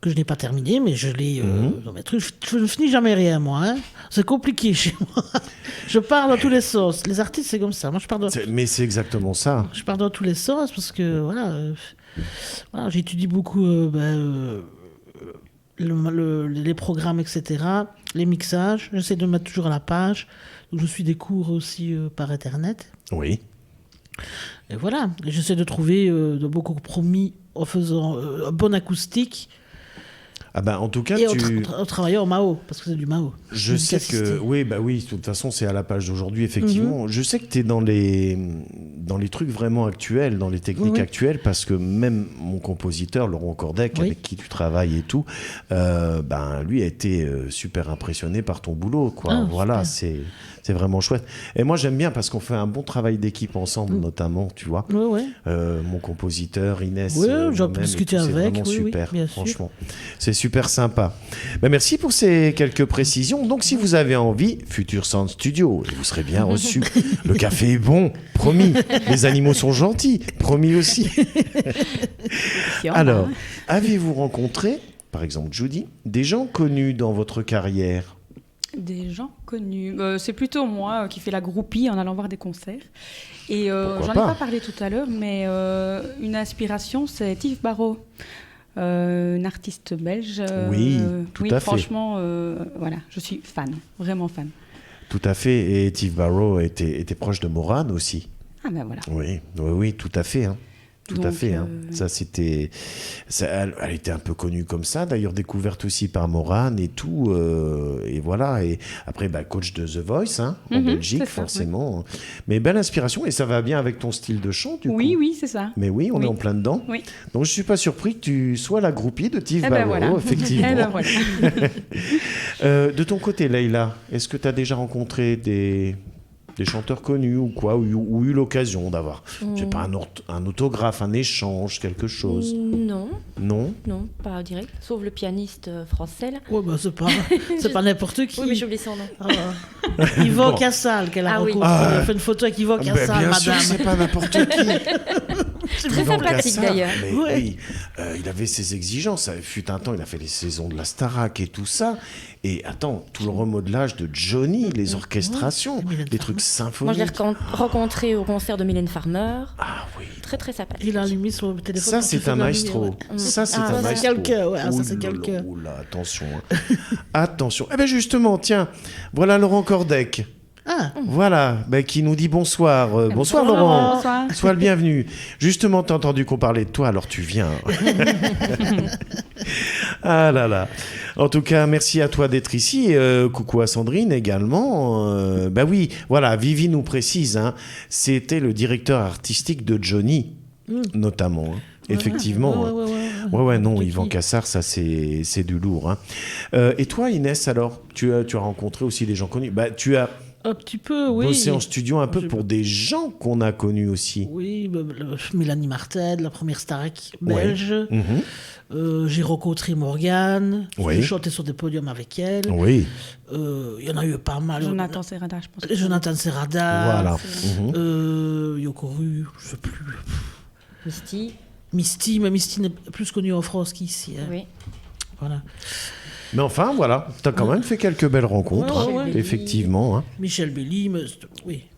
que je n'ai pas terminée, mais je l'ai dans mes trucs. Je ne finis jamais rien, moi. Hein. C'est compliqué chez moi. Je pars dans tous les sens. Les artistes, c'est comme ça. Moi,
Mais c'est exactement ça.
je pars dans tous les sens parce que voilà, j'étudie beaucoup les programmes, etc., les mixages. J'essaie de me mettre toujours à la page. Donc, je suis des cours aussi par Internet.
Oui.
Et voilà, et j'essaie de trouver de beaux compromis en faisant un bon acoustique
Ah ben, en tout cas,
et en travaillant en Mao, parce que c'est du Mao.
Je
Musique
sais
assistée.
que... Oui, bah oui, de toute façon, c'est à la page d'aujourd'hui, effectivement. Je sais que tu es dans les trucs vraiment actuels, dans les techniques
Oui.
actuelles, parce que même mon compositeur, Laurent Cordec,
Oui.
avec qui tu travailles et tout, lui a été super impressionné par ton boulot, quoi.
Ah,
Voilà,
super.
c'est vraiment chouette. Et moi, j'aime bien parce qu'on fait un bon travail d'équipe ensemble, notamment, tu vois.
Ouais.
Mon compositeur, Inès.
Oui, j'ai
moi-même
pu
et
discuter
tout, c'est
avec,
vraiment
oui,
super,
bien sûr.
franchement. C'est super sympa. Merci pour ces quelques précisions. Donc, si vous avez envie, Future Sound Studio, et vous serez bien reçus. Le café est bon, promis. Les animaux sont gentils, promis aussi. Alors, avez-vous rencontré, par exemple Judy, des gens connus dans votre carrière?
Des gens connus. C'est plutôt moi qui fais la groupie en allant voir des concerts. Et
Pourquoi
j'en ai
pas
pas parlé tout à l'heure, mais une inspiration, c'est Yves Barrault, une artiste belge.
Oui, tout à fait.
Franchement, voilà, je suis fan, vraiment fan.
Tout à fait. Et Steve Barrow était proche de Morane aussi.
Ah ben voilà.
Oui, tout à fait. Hein. Tout à fait. Hein. Ça, elle était un peu connue comme ça, d'ailleurs découverte aussi par Morane et tout. Et voilà. Et après, coach de The Voice en Belgique, forcément. Oui. Mais belle inspiration et ça va bien avec ton style de chant, du coup.
Oui, c'est ça.
Mais oui, on est en plein dedans.
Oui.
Donc, je ne suis pas surpris que tu sois la groupie de Tiff Bavaro, effectivement.
Voilà.
De ton côté, Leïla, est-ce que tu as déjà rencontré des chanteurs connus ou quoi, ou eu l'occasion d'avoir, je sais pas, un autographe, un échange, quelque chose?
Non.
Non,
pas direct, sauf le pianiste français, là.
Ouais, c'est pas n'importe qui.
Oui, mais j'oublie son nom.
Yvan Cassal, qu'elle a rencontré. Elle a fait une photo avec Yvan Cassal,
bien
madame.
sûr, c'est pas n'importe qui.
Très sympathique, d'ailleurs.
Mais oui, il avait ses exigences. Ça fut un temps, il a fait les saisons de la Starac et tout ça. Et attends, tout le remodelage de Johnny, les orchestrations, des trucs symphoniques.
Moi, je l'ai rencontré au concert de Mylène Farmer.
Ah oui.
Très, très sympathique.
Il a mis sur le téléphone.
Ça, c'est un maestro. Ça, c'est un maestro.
C'est quelqu'un, ouais. Ça, c'est quelqu'un.
Oula, attention. Attention. Eh bien, justement, tiens, voilà Laurent Cordec.
Ah.
Voilà, qui nous dit bonsoir. Bonsoir Laurent.
Bonsoir.
Sois le bienvenu. Justement, t'as entendu qu'on parlait de toi, alors tu viens. Ah là là. En tout cas, merci à toi d'être ici. Coucou à Sandrine également. Oui, voilà, Vivi nous précise, c'était le directeur artistique de Johnny, notamment. Effectivement. Ouais, non, Yvan Cassar, ça c'est du lourd. Et toi, Inès, alors, tu as rencontré aussi des gens connus. Tu as
un petit peu, oui.
bossé en studio un peu pour des gens qu'on a connus aussi.
Oui, Mélanie Martel, la première Starac belge.
Ouais.
J'ai rencontré Morgane.
Oui.
J'ai chanté sur des podiums avec elle.
Oui.
Il y en a eu pas mal.
Jonathan Serrada, je pense.
Jonathan Serrada.
Voilà.
Yokoru, je sais plus.
Misty,
mais Misty n'est plus connue en France qu'ici.
Oui.
Voilà.
Mais enfin, voilà, tu as quand même fait quelques belles rencontres, effectivement.
Michel Belly,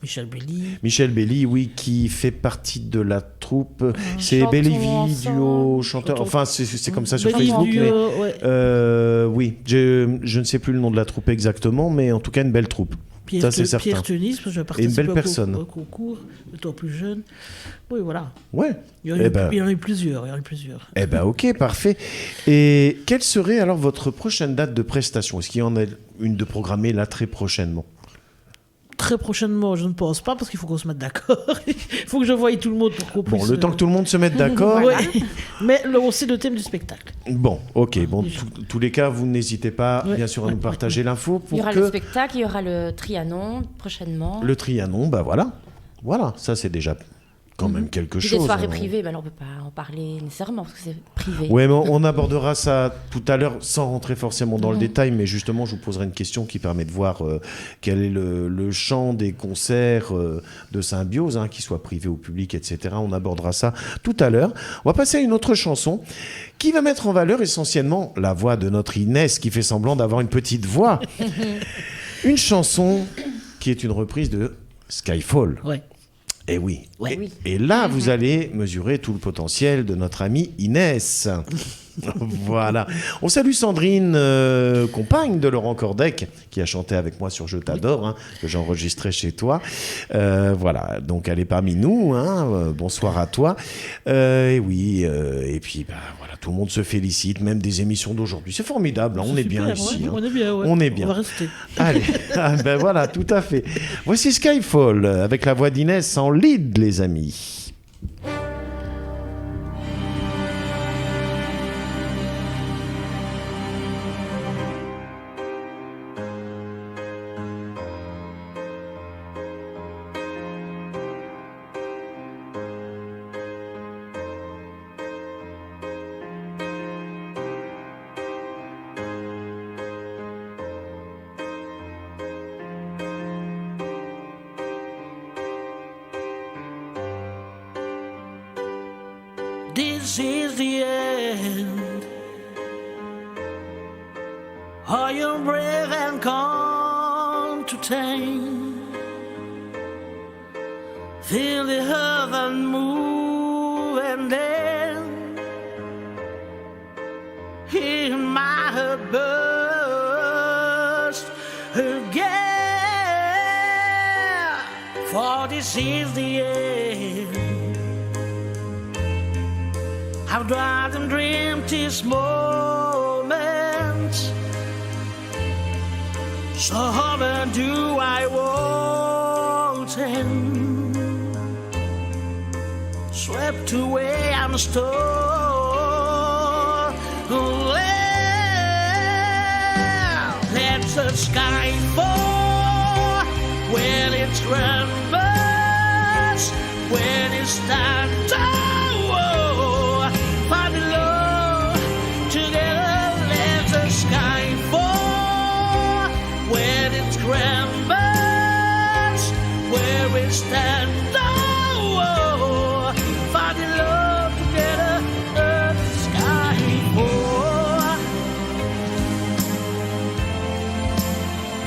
Michel Belly.
Michel Belly, oui, qui fait partie de la troupe. C'est Bellivi, duo, chanteur. Enfin, c'est comme ça sur Facebook.
Duo,
oui, je ne sais plus le nom de la troupe exactement, mais en tout cas, une belle troupe. Ça, c'est certain.
Pierre Tunis, parce que je
Et une belle personne.
Au concours, étant plus jeune. Oui, voilà.
Ouais.
Il y en a eu plusieurs.
Eh ben, ok, parfait. Et quelle serait alors votre prochaine date de prestation? Est-ce qu'il y en a une de programmée là très prochainement?
Très prochainement, je ne pense pas, parce qu'il faut qu'on se mette d'accord. Il faut que je voie tout le monde pour qu'on puisse...
Bon, le temps que tout le monde se mette d'accord.
Mais c'est le thème du spectacle.
Bon, ok. Bon, tous les cas, vous n'hésitez pas, bien sûr, à nous partager l'info.
Il y aura le spectacle, il y aura le Trianon prochainement.
Le Trianon, voilà. Voilà, ça c'est déjà quand même quelque chose.
Des soirées privées, on ne peut pas en parler nécessairement parce que c'est privé.
Oui, mais on abordera ça tout à l'heure sans rentrer forcément dans le détail, mais justement, je vous poserai une question qui permet de voir quel est le champ des concerts de Symbiose, qu'ils soient privés ou publics, etc. On abordera ça tout à l'heure. On va passer à une autre chanson qui va mettre en valeur essentiellement la voix de notre Inès qui fait semblant d'avoir une petite voix. Une chanson qui est une reprise de Skyfall.
Ouais.
Et oui.
Ouais.
Et là, vous allez mesurer tout le potentiel de notre amie Inès. Voilà. On salue Sandrine, compagne de Laurent Cordec, qui a chanté avec moi sur Je t'adore, que j'ai enregistré chez toi. Voilà. Donc, elle est parmi nous. Bonsoir à toi. Et oui. Et puis, voilà, tout le monde se félicite, même des émissions d'aujourd'hui. C'est formidable. On est bien ici.
On est bien. Ouais.
On est bien.
On va rester.
Allez. Voilà, tout à fait. Voici Skyfall avec la voix d'Inès en lead, les amis.
This is the end. Are you brave and calm to tame? Feel the earth and move, and then hear my heart burst again. For this is the end. I've tried and dreamed this moment. So often do I want him, swept away and stolen. Let the sky fall when it trembles, when it's time to find love together. Let the sky fall when it trembles, where we stand. Oh, find love together. The sky fall,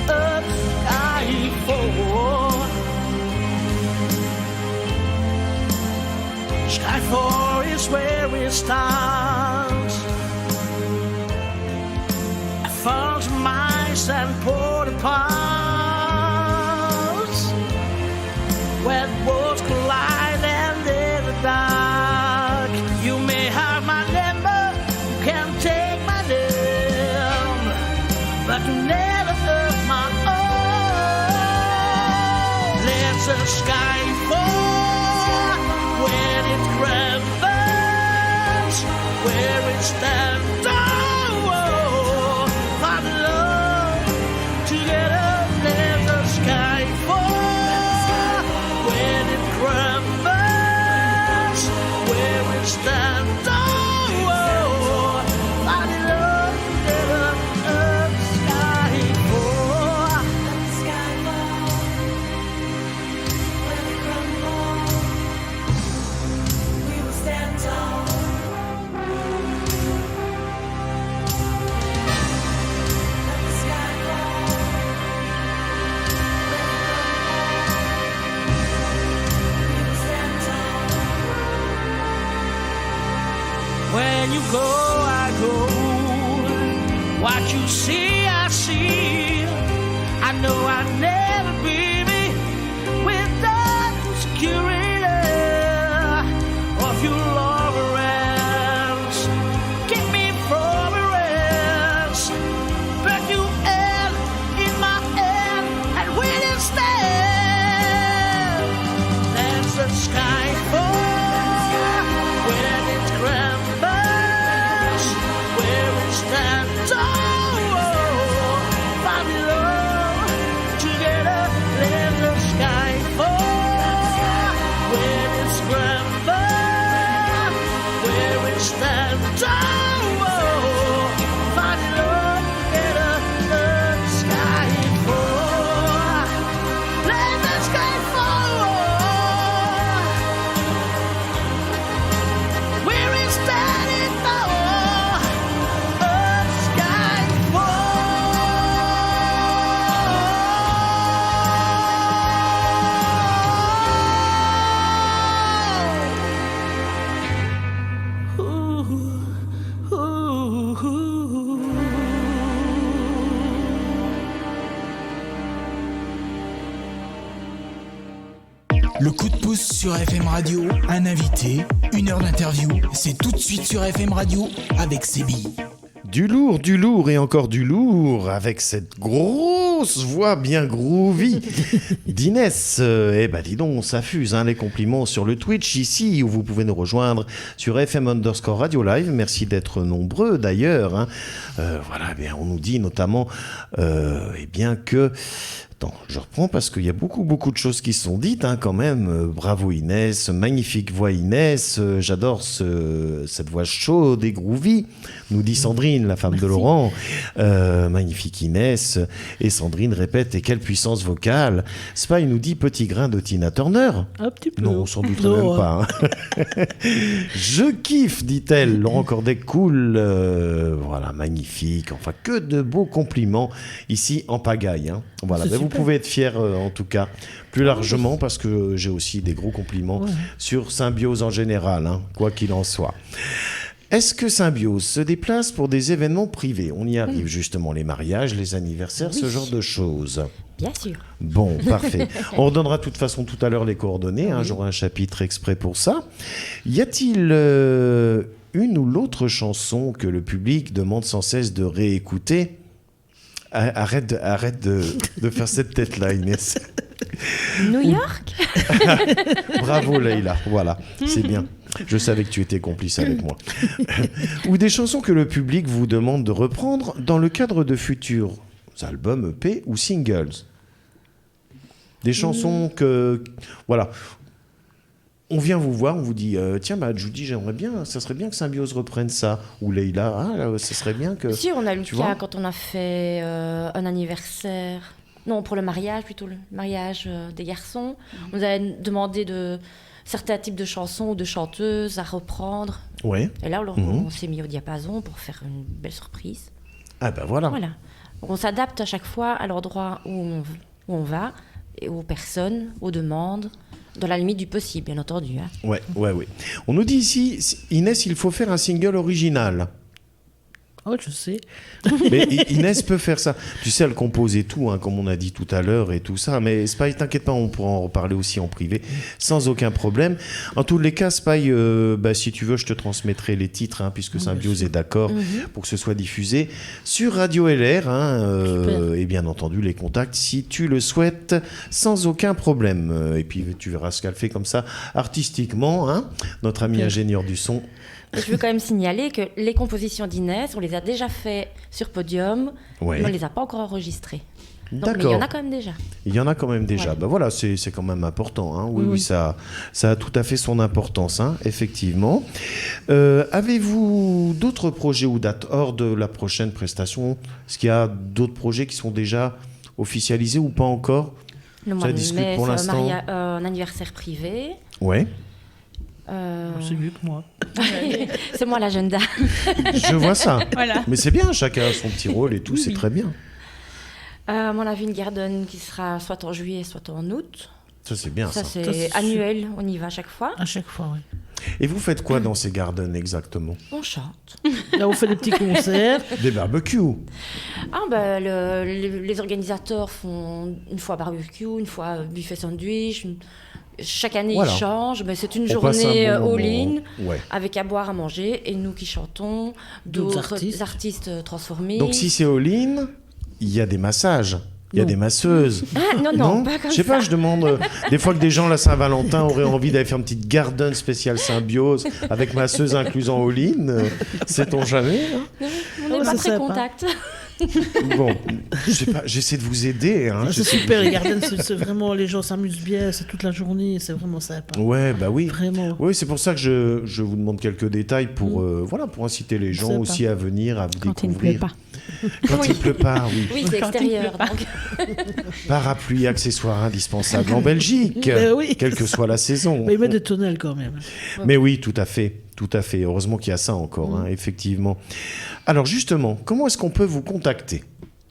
the sky fall. Skyfall is where we start. I found mice and poured apart, where worlds collide and in the dark. You may have my number, you can take my name, but you never hurt my own. Let the sky fall when it trembles, where it stands. Oh, find love together. Let the sky fall when it trembles, where it stands. Oh, find love together. The sky fall, when it crumbles. We will stand tall. Let the sky fall. We will stand tall. When you go, I go. What you see, I see. I know I'll never be me without the security of your love arms. Keep me from a rest, but you held in my hand and we didn't stand. There's the sky fall when it trembles, where it stands. Oh, find love together. Let the sky fall when it trembles, where it stands. Oh, find love together. The sky fall. Let the sky fall where it stands. Oh, the sky
Le coup de pouce sur FM Radio, un invité, 1 heure d'interview, c'est tout de suite sur FM Radio avec Sébi.
Du lourd et encore du lourd avec cette grosse voix bien groovy d'Inès. Eh ben dis donc, ça fuse les compliments sur le Twitch ici où vous pouvez nous rejoindre sur FM_Radio Live. Merci d'être nombreux d'ailleurs. Voilà, eh bien, on nous dit notamment eh bien que... Attends, je reprends parce qu'il y a beaucoup de choses qui sont dites quand même. Bravo Inès, magnifique voix Inès, j'adore cette voix chaude et groovy, nous dit Sandrine, la femme
Merci.
de Laurent. Magnifique Inès. Et Sandrine répète, et quelle puissance vocale. Spy nous dit petit grain de Tina Turner.
Un petit peu.
Non, on s'en douterait
Non,
même pas. Je kiffe, dit-elle. Laurent Corday, cool. Voilà, magnifique. Enfin, que de beaux compliments ici en pagaille. Voilà,
C'est
ben, vous
super.
pouvez être fiers en tout cas, plus largement, parce que j'ai aussi des gros compliments sur Symbiose en général, quoi qu'il en soit. Est-ce que Symbiose se déplace pour des événements privés ? On y arrive justement, les mariages, les anniversaires, ce genre de choses.
Bien sûr.
Bon, parfait. On redonnera de toute façon tout à l'heure les coordonnées. J'aurai un chapitre exprès pour ça. Y a-t-il une ou l'autre chanson que le public demande sans cesse de réécouter. Arrête de faire cette tête-là, Inès.
New York.
Bravo, Leïla. Voilà, c'est bien. Je savais que tu étais complice avec moi. Ou des chansons que le public vous demande de reprendre dans le cadre de futurs albums, EP ou singles. Des chansons que... Voilà. On vient vous voir, on vous dit tiens, Judy, j'aimerais bien, ça serait bien que Symbiose reprenne ça. Ou Leïla, ça serait bien que...
Si, on a eu le
Tu
cas
vois
quand on a fait un anniversaire. Non, pour le mariage, plutôt le mariage des garçons. On nous avait demandé de certains types de chansons ou de chanteuses à reprendre.
Ouais.
Et là, on s'est mis au diapason pour faire une belle surprise.
Ah ben voilà.
Voilà. Donc, on s'adapte à chaque fois à l'endroit où on va, et aux personnes, aux demandes, dans la limite du possible, bien entendu. Hein.
Ouais. On nous dit ici, Inès, il faut faire un single original.
Oh, je sais.
Mais Inès peut faire ça. Tu sais, elle compose et tout, hein, comme on a dit tout à l'heure et tout ça. Mais Spy, t'inquiète pas, on pourra en reparler aussi en privé, sans aucun problème. En tous les cas, Spy, si tu veux, je te transmettrai les titres, hein, puisque Symbiose est d'accord pour que ce soit diffusé sur Radio LR. Et bien entendu, les contacts, si tu le souhaites, sans aucun problème. Et puis, tu verras ce qu'elle fait comme ça, artistiquement. Hein, notre ami ingénieur du son.
Et je veux quand même signaler que les compositions d'Inès, on les a déjà fait sur Podium,
Ouais.
mais on ne les a pas encore enregistrées. Donc, mais il y
D'accord.
en a quand même déjà.
Il y en a quand même déjà.
Ouais.
Ben voilà, c'est quand même important. Hein. Oui, ça a tout à fait son importance, hein, effectivement. Avez-vous d'autres projets ou dates hors de la prochaine prestation? Est-ce qu'il y a d'autres projets qui sont déjà officialisés ou pas encore?
Le
Ça
mois de
discute
mai,
pour
c'est
l'instant.
un anniversaire privé.
Ouais.
C'est mieux que moi.
C'est moi l'agenda.
Je vois ça.
Voilà.
Mais c'est bien, chacun a son petit rôle et tout, c'est très bien.
On a vu une garden qui sera soit en juillet, soit en août.
Ça, c'est bien, ça.
Ça, c'est
Ça, c'est
annuel, on y va à chaque fois.
À chaque fois, oui.
Et vous faites quoi dans ces gardens exactement?
On chante.
Là, on fait des petits concerts.
Des barbecues.
Les organisateurs font une fois barbecue, une fois buffet sandwich. Chaque année,
Voilà.
ils changent. Mais c'est une
On passe
journée
un bon moment.
all-in,
Ouais.
avec à boire, à manger, et nous qui chantons,
D'autres
d'autres
artistes.
artistes transformés.
Donc si c'est all-in, il y a des massages. Il y a
Non.
des masseuses.
Ah, non, pas comme
Je sais pas,
ça.
je demande des fois que des gens la Saint-Valentin auraient envie d'aller faire une petite garden spéciale Symbiose avec masseuse incluse en all-in. Sait-on jamais, hein?
On n'est
Ouais,
pas
c'est
très
sympa.
contact.
Bon, je sais pas, j'essaie de vous aider. Hein,
Ah, c'est
j'essaie de
super,
vous-
les gardens, c'est vraiment, les gens s'amusent bien, c'est toute la journée, c'est vraiment sympa.
Ouais, bah oui.
Vraiment.
Oui, c'est pour ça que je vous demande quelques détails pour, pour inciter les gens
Sympa.
aussi à venir, à vous
Quand il ne pleut
découvrir.
pas.
Quand il pleut pas, oui.
Oui, c'est
Quand il
extérieur.
pleut pas.
donc.
Parapluie, accessoire indispensable en Belgique,
Oui.
quelle que soit la saison.
Mais ils mettent des tonnelles quand même.
Mais oui, tout à fait. Tout à fait. Heureusement qu'il y a ça encore, hein, effectivement. Alors justement, comment est-ce qu'on peut vous contacter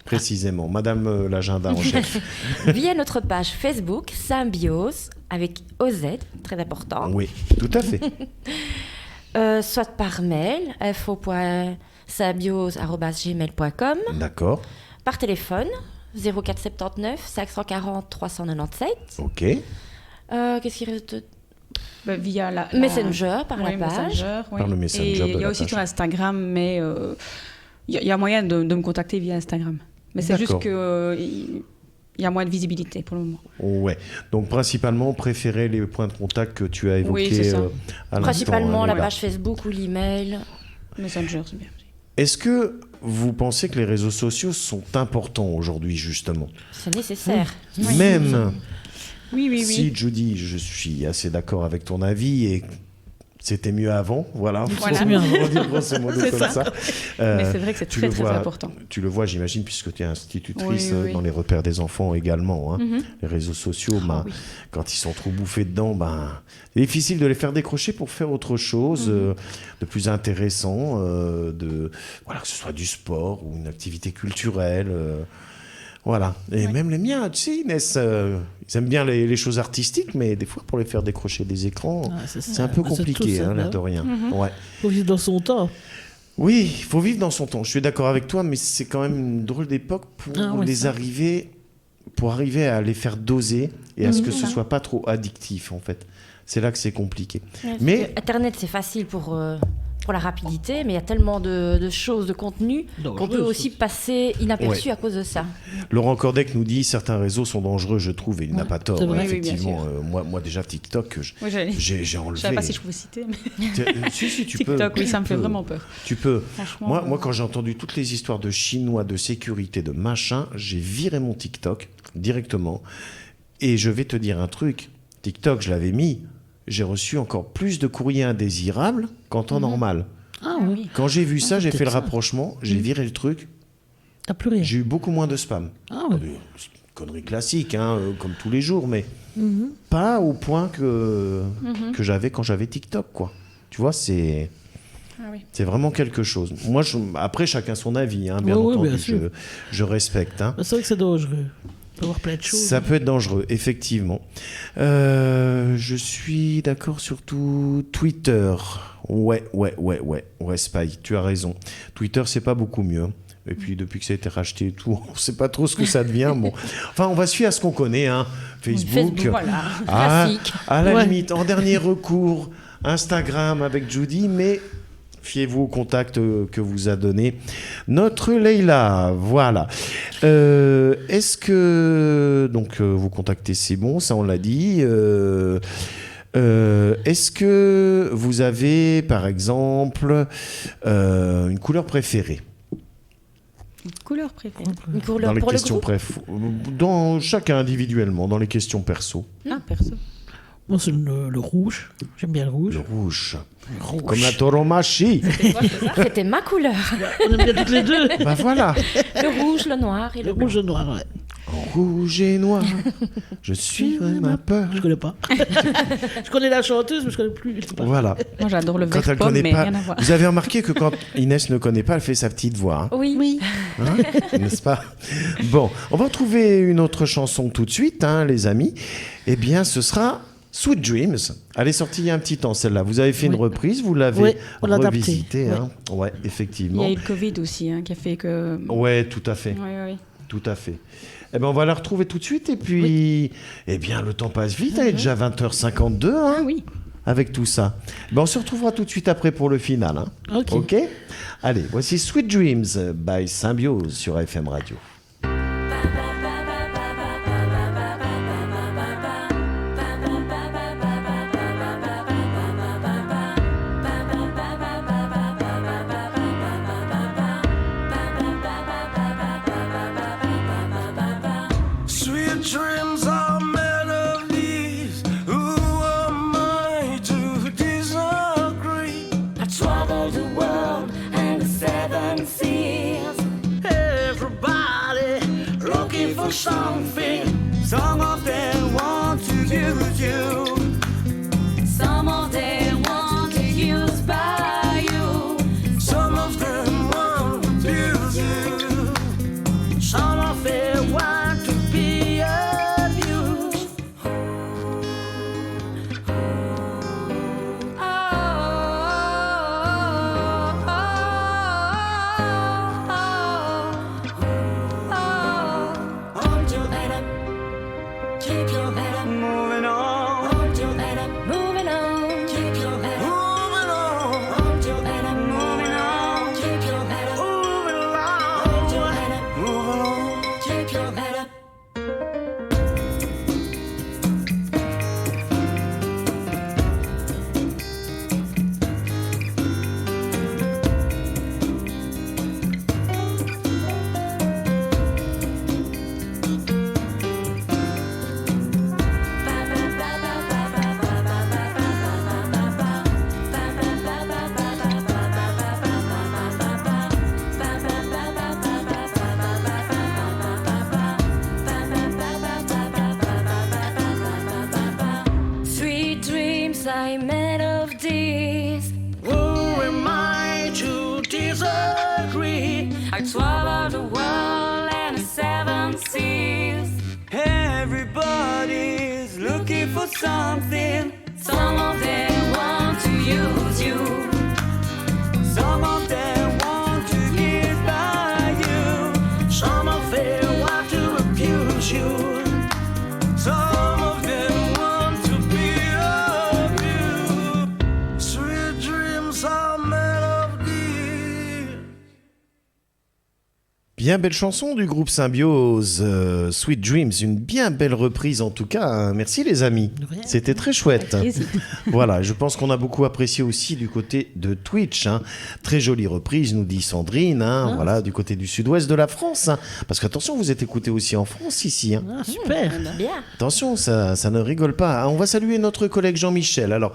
précisément, Madame l'agenda en chef?
Via notre page Facebook, Symbiose, avec OZ, très important.
Oui, tout à fait.
Soit par mail, info.symbiose@gmail.com,
D'accord.
par téléphone, 0479 540 397.
Ok.
Qu'est-ce qu'il reste de...
Via la
Messenger, par la
oui,
page.
Messenger, oui.
Par le Messenger
Et
de
il y
la
a aussi
page.
sur Instagram, mais il y a moyen de me contacter via Instagram. Mais c'est juste
D'accord.
que il y a moins de visibilité pour le moment.
Ouais. Donc principalement, préférez les points de contact que tu as
Oui,
évoqués
c'est ça.
à l'instant.
Principalement
hein,
la
Léla.
page Facebook ou l'email.
Messenger, c'est bien.
Est-ce que vous pensez que les réseaux sociaux sont importants aujourd'hui, justement?
C'est nécessaire.
Même
Oui, oui, oui.
si, Judy, je suis assez d'accord avec ton avis et c'était mieux avant, voilà.
Voilà.
C'est mieux avant.
On va dire grosso modo
C'est
comme
ça.
ça.
Mais c'est vrai que c'est
tu
très,
le
très
vois-
important.
Tu le vois, j'imagine, puisque tu es institutrice
Oui, oui, oui.
dans les repères des enfants également. Hein. Les réseaux sociaux,
oui.
quand ils sont trop bouffés dedans, c'est difficile de les faire décrocher pour faire autre chose de plus intéressant, voilà, que ce soit du sport ou une activité culturelle. Voilà. Et même les miens, tu sais, Inès, ils aiment bien les choses artistiques, mais des fois, pour les faire décrocher des écrans,
Ah, c'est
c'est
ça.
un peu
Bah, c'est
compliqué,
tout ça,
hein, l'air
bah
de rien. Ouais.
Faut vivre dans son temps.
Oui, il faut vivre dans son temps. Je suis d'accord avec toi, mais c'est quand même une drôle d'époque pour pour arriver à les faire doser et à ce que ce soit pas trop addictif, en fait. C'est là que c'est compliqué.
Ouais,
Mais-
parce que Internet, c'est facile pour pour la rapidité, mais il y a tellement de choses, de contenu,
Dangereux,
qu'on peut aussi passer inaperçu à cause de ça.
Laurent Cordec nous dit certains réseaux sont dangereux, je trouve, et il n'a pas tort.
c'est vrai.
Oui, oui, bien
Effectivement,
sûr.
moi déjà TikTok,
Oui, j'allais-
j'ai enlevé.
Je savais pas si je pouvais citer, mais
Si, tu peux.
TikTok, oui, ça me
Tu
fait
peux.
vraiment peur.
Tu peux.
Franchement,
Moi, quand j'ai entendu toutes les histoires de Chinois, de sécurité, de machin, j'ai viré mon TikTok directement. Et je vais te dire un truc. TikTok, je l'avais mis. J'ai reçu encore plus de courriers indésirables qu'en temps normal.
Ah oui.
Quand j'ai vu ça, j'ai
peut-être
fait le
ça.
rapprochement, j'ai viré le truc.
T'as plus rien.
J'ai eu beaucoup moins de spam.
Ah oui.
C'est une connerie classique, hein, comme tous les jours, mais pas au point que j'avais quand j'avais TikTok, quoi. Tu vois, c'est
oui.
vraiment quelque chose. Moi, après, chacun son avis, hein, bien
Oui,
entendu,
bien sûr.
je respecte. Hein.
C'est vrai que c'est dangereux. On peut avoir plein de choses.
Ça peut être dangereux, effectivement. Je suis d'accord sur tout. Twitter. Ouais, Spy, tu as raison. Twitter, c'est pas beaucoup mieux. Et puis, depuis que ça a été racheté et tout, on sait pas trop ce que ça devient. Bon. Enfin, on va se fier à ce qu'on connaît. Hein. Facebook.
voilà.
Ah,
Classique.
à la
Ouais.
limite, en dernier recours, Instagram avec Judy, mais fiez-vous au contact que vous a donné notre Leïla. Voilà. Est-ce que donc vous contactez, c'est bon, ça on l'a dit. Est-ce que vous avez, par exemple, une couleur préférée
Une couleur préférée.
Une couleur
dans les
pour le
questions
groupe.
dans chacun individuellement, dans les questions perso?
Ah, perso.
Moi, c'est le rouge. J'aime bien le rouge.
Le rouge.
Le rouge.
Comme la tauromachi.
C'était ma couleur.
On aime bien toutes les deux.
Bah voilà.
Le rouge, le noir et
Le
le blanc.
rouge et le noir, ouais.
En rouge et noir, je suivrai ma peur.
Je connais pas. Je connais la chanteuse, mais je connais plus. Je sais pas.
Voilà.
Moi, j'adore le
Quand
vert
elle
pomme,
connaît
mais
pas,
rien à voir.
vous avez remarqué que quand Inès ne connaît pas, elle fait sa petite voix,
Oui.
hein, n'est-ce pas? Bon, on va retrouver une autre chanson tout de suite, hein, les amis. Eh bien, ce sera Sweet Dreams. Elle est sortie il y a un petit temps, celle-là. Vous avez fait une reprise, vous l'avez
Oui, on l'a adaptée.
revisitée. Hein. Ouais,
Il y
effectivement.
a eu le Covid aussi, hein, qui a fait que...
Ouais, tout à fait.
Oui.
Tout à fait. Eh ben, on va la retrouver tout de suite. Et puis, eh bien, le temps passe vite. Il est déjà 20h52. Hein,
Ah oui.
avec tout ça. Ben, on se retrouvera tout de suite après pour le final. Hein.
Ok.
Allez, voici Sweet Dreams by Symbiose sur FM Radio.
Sweet dreams are melodies. Who am I to disagree?
I traveled the world and the seven seas.
Everybody looking for something. Some of them want to use you.
Some of them want to use by you.
Some of them want to use you. Some of them want to be abused.
Hold your head up, keep your head up.
Moving on,
Hold your head up, moving on. Keep your head up,
moving on,
hold your head up,
moving on,
keep your head up.
moving along,
Hold your head up,
moving on.
keep your head up. Sweet dreams I made of these.
Who am I to disagree?
I traveled the world and the seven seas.
Everybody's looking for something.
Some of them want to use you.
Some of them want to get by you. Some of them want to abuse you. Some of them want to be abused. Sweet dreams are made
Bien belle chanson du groupe Symbiose, Sweet Dreams, une bien belle reprise en tout cas. Hein. Merci les amis, c'était très chouette. Voilà, je pense qu'on a beaucoup apprécié aussi du côté de Twitch. Hein. Très jolie reprise, nous dit Sandrine, hein. Voilà, du côté du sud-ouest de la France. Hein. Parce qu'attention, vous êtes écoutés aussi en France ici. Hein.
Ah, super.
Bien.
Attention, ça ne rigole pas. Ah, on va saluer notre collègue Jean-Michel. Alors,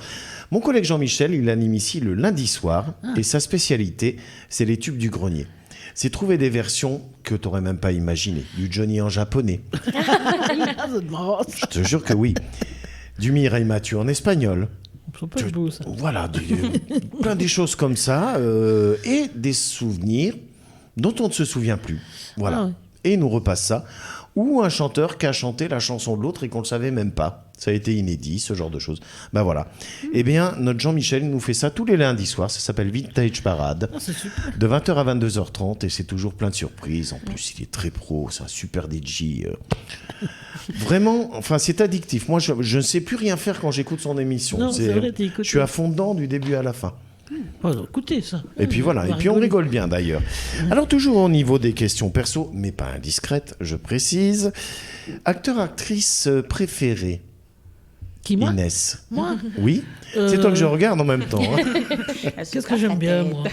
mon collègue Jean-Michel, il anime ici le lundi soir et sa spécialité, c'est les tubes du grenier. C'est trouver des versions que tu n'aurais même pas imaginées. Du Johnny en japonais. Je te jure que oui. Du Mireille Mathieu en espagnol.
C'est pas beau, ça.
Voilà, plein des choses comme ça. Et des souvenirs dont on ne se souvient plus. Voilà.
Ah ouais.
Et il nous repasse ça. Ou un chanteur qui a chanté la chanson de l'autre et qu'on ne le savait même pas. Ça a été inédit, ce genre de choses. Ben voilà. Eh bien, notre Jean-Michel il nous fait ça tous les lundis soirs. Ça s'appelle Vintage Parade.
Ah, c'est super.
De 20h à 22h30. Et c'est toujours plein de surprises. En plus, il est très pro. C'est un super DJ. Vraiment, enfin, c'est addictif. Moi, je ne sais plus rien faire quand j'écoute son émission.
Non, c'est vrai, t'es écouté.
Je suis à fond dedans du début à la fin.
Oh, écoutez ça.
Et puis voilà, et puis on rigole bien d'ailleurs. Alors toujours au niveau des questions perso, mais pas indiscrètes, je précise. Acteur, actrice préférée,
Qui, moi
Inès.
Moi
Oui, c'est toi que je regarde en même temps. Hein.
Qu'est-ce que j'aime bien, moi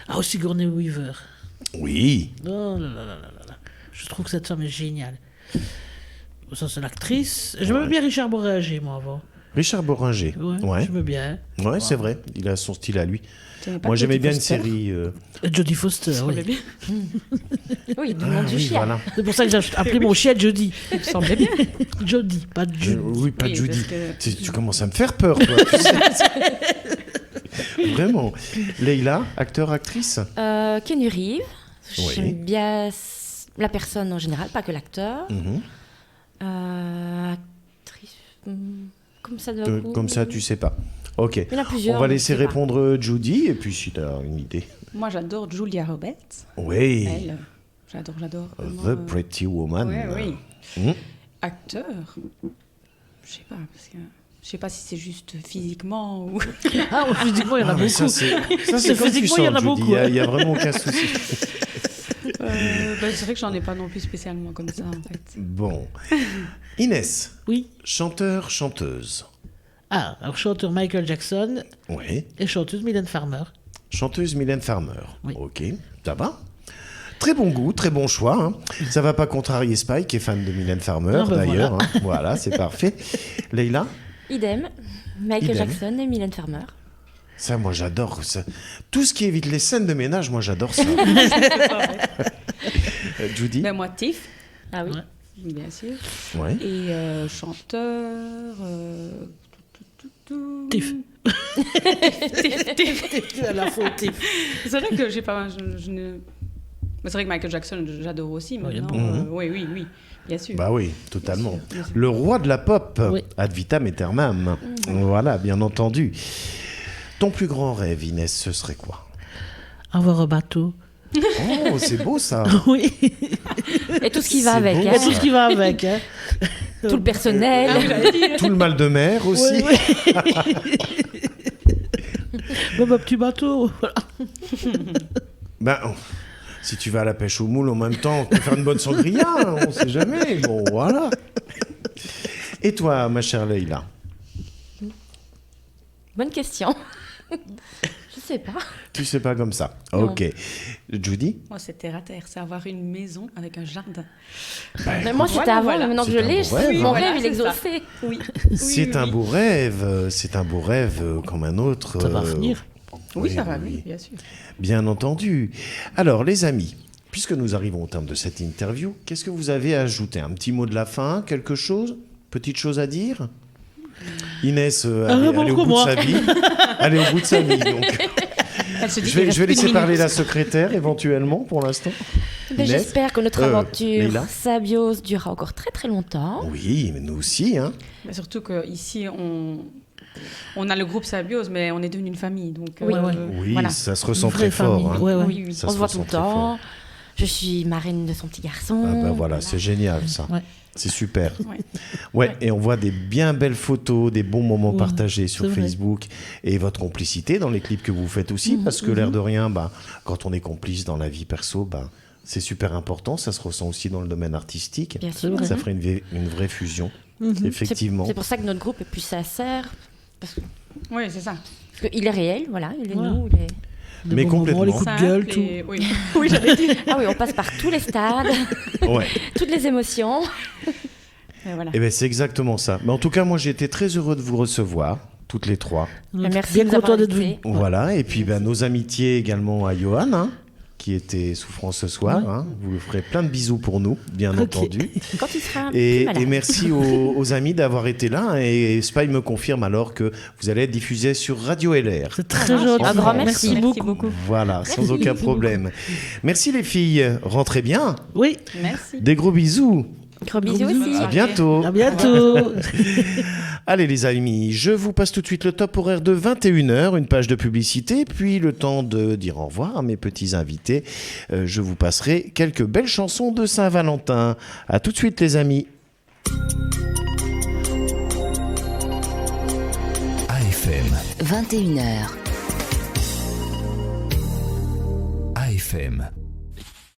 Ah, aussi Sigourney Weaver.
Oui,
Oh là là là là là. Je trouve que cette femme est géniale. Ça, c'est l'actrice. J'aimais bien Richard Boranger, moi, avant.
Richard Boringer. Ouais,
J'aimais bien.
ouais, c'est vrai, il a son style à lui.
T'aimais pas
Moi j'aimais
Jodie
bien une
Foster
série...
Jodie Foster,
Ça
oui.
semblait bien.
Oui, du
Ah
monde du
oui,
chien.
voilà.
C'est pour ça que j'ai appelé mon chien Jodie.
Il me semblait bien.
Jodie, pas Judy.
Oui, pas
Oui,
Judy.
parce que-
Tu commences à me faire peur, toi. Tu sais. Vraiment. Leïla, acteur, actrice
Keanu Reeves.
Oui.
J'aime bien la personne en général, pas que l'acteur.
Mhm.
Actrice. Comme ça, de coup.
Comme ça, tu sais pas. Ok.
Il y en a plusieurs.
On va
mais
laisser
je sais pas.
répondre Judy, et puis si tu as une idée.
Moi, j'adore Julia Roberts.
Oui,
Elle, j'adore. vraiment,
The Pretty Woman.
Ouais, oui.
Mhm.
Acteur. Je sais pas, parce que je sais pas si c'est juste physiquement ou.
Ah, physiquement, il y en a
Ah, mais
beaucoup.
ça, c'est comme tu
Physiquement, il y en a
sens, Judy.
beaucoup,
Il y a vraiment aucun souci.
C'est vrai que j'en ai pas non plus spécialement comme ça, en fait.
Bon. Inès,
Oui.
chanteur, chanteuse.
Ah, alors chanteur Michael Jackson
Oui.
et chanteuse Mylène Farmer.
Chanteuse Mylène Farmer.
Oui.
Ok, ça va. Très bon goût, très bon choix. Hein. Ça va pas contrarier Spike, qui est fan de Mylène Farmer,
Ah ben
d'ailleurs. Hein. Voilà, c'est parfait. Leïla,
Idem. Michael
Idem.
Jackson et Mylène Farmer.
ça, moi, j'adore ça. Tout ce qui évite les scènes de ménage, moi, j'adore ça. Judy,
Ben, moi, Tiff,
Ah oui.
Ouais.
bien sûr.
ouais.
Et chanteur.
Tiff. À la faute, Tiff.
C'est vrai que j'ai pas. Je ne... Mais c'est vrai que Michael Jackson, j'adore aussi.
Oh, il y a
Maintenant,
beaucoup.
oui, bien sûr.
Bah oui, totalement.
Bien sûr, bien sûr.
Le roi de la pop,
Oui.
ad vitam aeternam. Voilà, bien entendu. Ton plus grand rêve, Inès, ce serait quoi?
Avoir un bateau.
Oh, c'est beau ça.
Oui.
Et tout ce qui va
C'est
avec.
beau,
Il y
hein.
a tout ce qui va avec. Hein.
Tout le personnel.
Tout le mal de mer aussi.
Oui, oui. Même un petit bateau. Voilà.
Ben, si tu vas à la pêche au moule en même temps, tu peux faire une bonne sangria, hein, on sait jamais. Bon, voilà. Et toi, ma chère Leïla?
Bonne question. Je sais pas.
Tu sais pas comme ça.
Non.
Ok. Judy?
Moi, c'est terre à terre, c'est avoir une maison avec un jardin.
Mais moi, c'était
Voilà,
avant,
voilà.
mais maintenant que
C'est
je
un
l'ai,
beau rêve,
mon
hein.
rêve,
Voilà,
il est
c'est ça.
exaucé.
Oui.
C'est un beau rêve. C'est un beau rêve comme un autre.
Ça va venir.
Oui, ça va,
oui.
oui, bien sûr.
Bien entendu. Alors, les amis, puisque nous arrivons au terme de cette interview, qu'est-ce que vous avez à ajouter? Un petit mot de la fin? Quelque chose? Petite chose à dire? Inès, allez
bon,
au bout
moi.
de sa vie. Allez au bout de sa vie, donc.
Elle se dit
Je vais
qu'il reste
laisser
une
parler
minute.
la secrétaire, éventuellement, pour l'instant.
Mais
Inès
j'espère que notre aventure
Leïla
Symbiose durera encore très très longtemps.
Oui, mais nous aussi, hein.
Mais surtout qu'ici, on a le groupe Symbiose, mais on est devenu une famille. Donc,
Oui.
Ouais.
Oui,
voilà.
ça se
Une
ressent
vraie
très fort.
famille.
Hein.
Ouais, ouais.
Oui, oui.
Ça
On se voit tout le
ressent très fort.
temps. Je suis marraine de son petit garçon.
Ah ben voilà, c'est génial ça.
Ouais.
C'est super.
Ouais.
Ouais, et on voit des bien belles photos, des bons moments
Ouais,
partagés sur
c'est vrai.
Facebook et votre complicité dans les clips que vous faites aussi, parce que l'air de rien, quand on est complice dans la vie perso, c'est super important. Ça se ressent aussi dans le domaine artistique.
Bien sûr.
Ça ferait une vraie fusion, effectivement.
C'est pour ça que notre groupe est plus sincère.
Oui, c'est ça.
Parce qu'il est réel, voilà. Il est
Voilà.
nous. Il est...
Des
Mais
bons moments, les
complètement.
coups de gueule,
Simple
tout.
et- Oui, oui j'allais dire.
Ah oui, on passe par tous les stades,
Ouais.
toutes les émotions.
Et voilà.
Et ben c'est exactement ça. Mais en tout cas, moi j'ai été très heureux de vous recevoir, toutes les trois.
On est
Merci
bien
de nous
content
avoir
d'être venu.
invités.
Voilà, et puis nos amitiés également à Johan, hein, qui était souffrant ce soir.
Ouais.
Hein. Vous lui ferez plein de bisous pour nous, bien
Ok.
entendu.
Quand il sera plus
Et
malade.
merci aux amis d'avoir été là. Et Spy me confirme alors que vous allez être diffusé sur Radio LR.
C'est très gentil.
Un grand merci.
Merci
Merci beaucoup.
Voilà, sans aucun problème. Merci les filles, rentrez bien.
Oui,
Merci.
Des gros bisous.
Gros bisous
bisous.
aussi.
À bientôt.
à bientôt.
Allez les amis, je vous passe tout de suite le top horaire de 21h, une page de publicité, puis le temps de dire au revoir à mes petits invités. Je vous passerai quelques belles chansons de Saint-Valentin. À tout de suite les amis.
AFM,
21h.
AFM.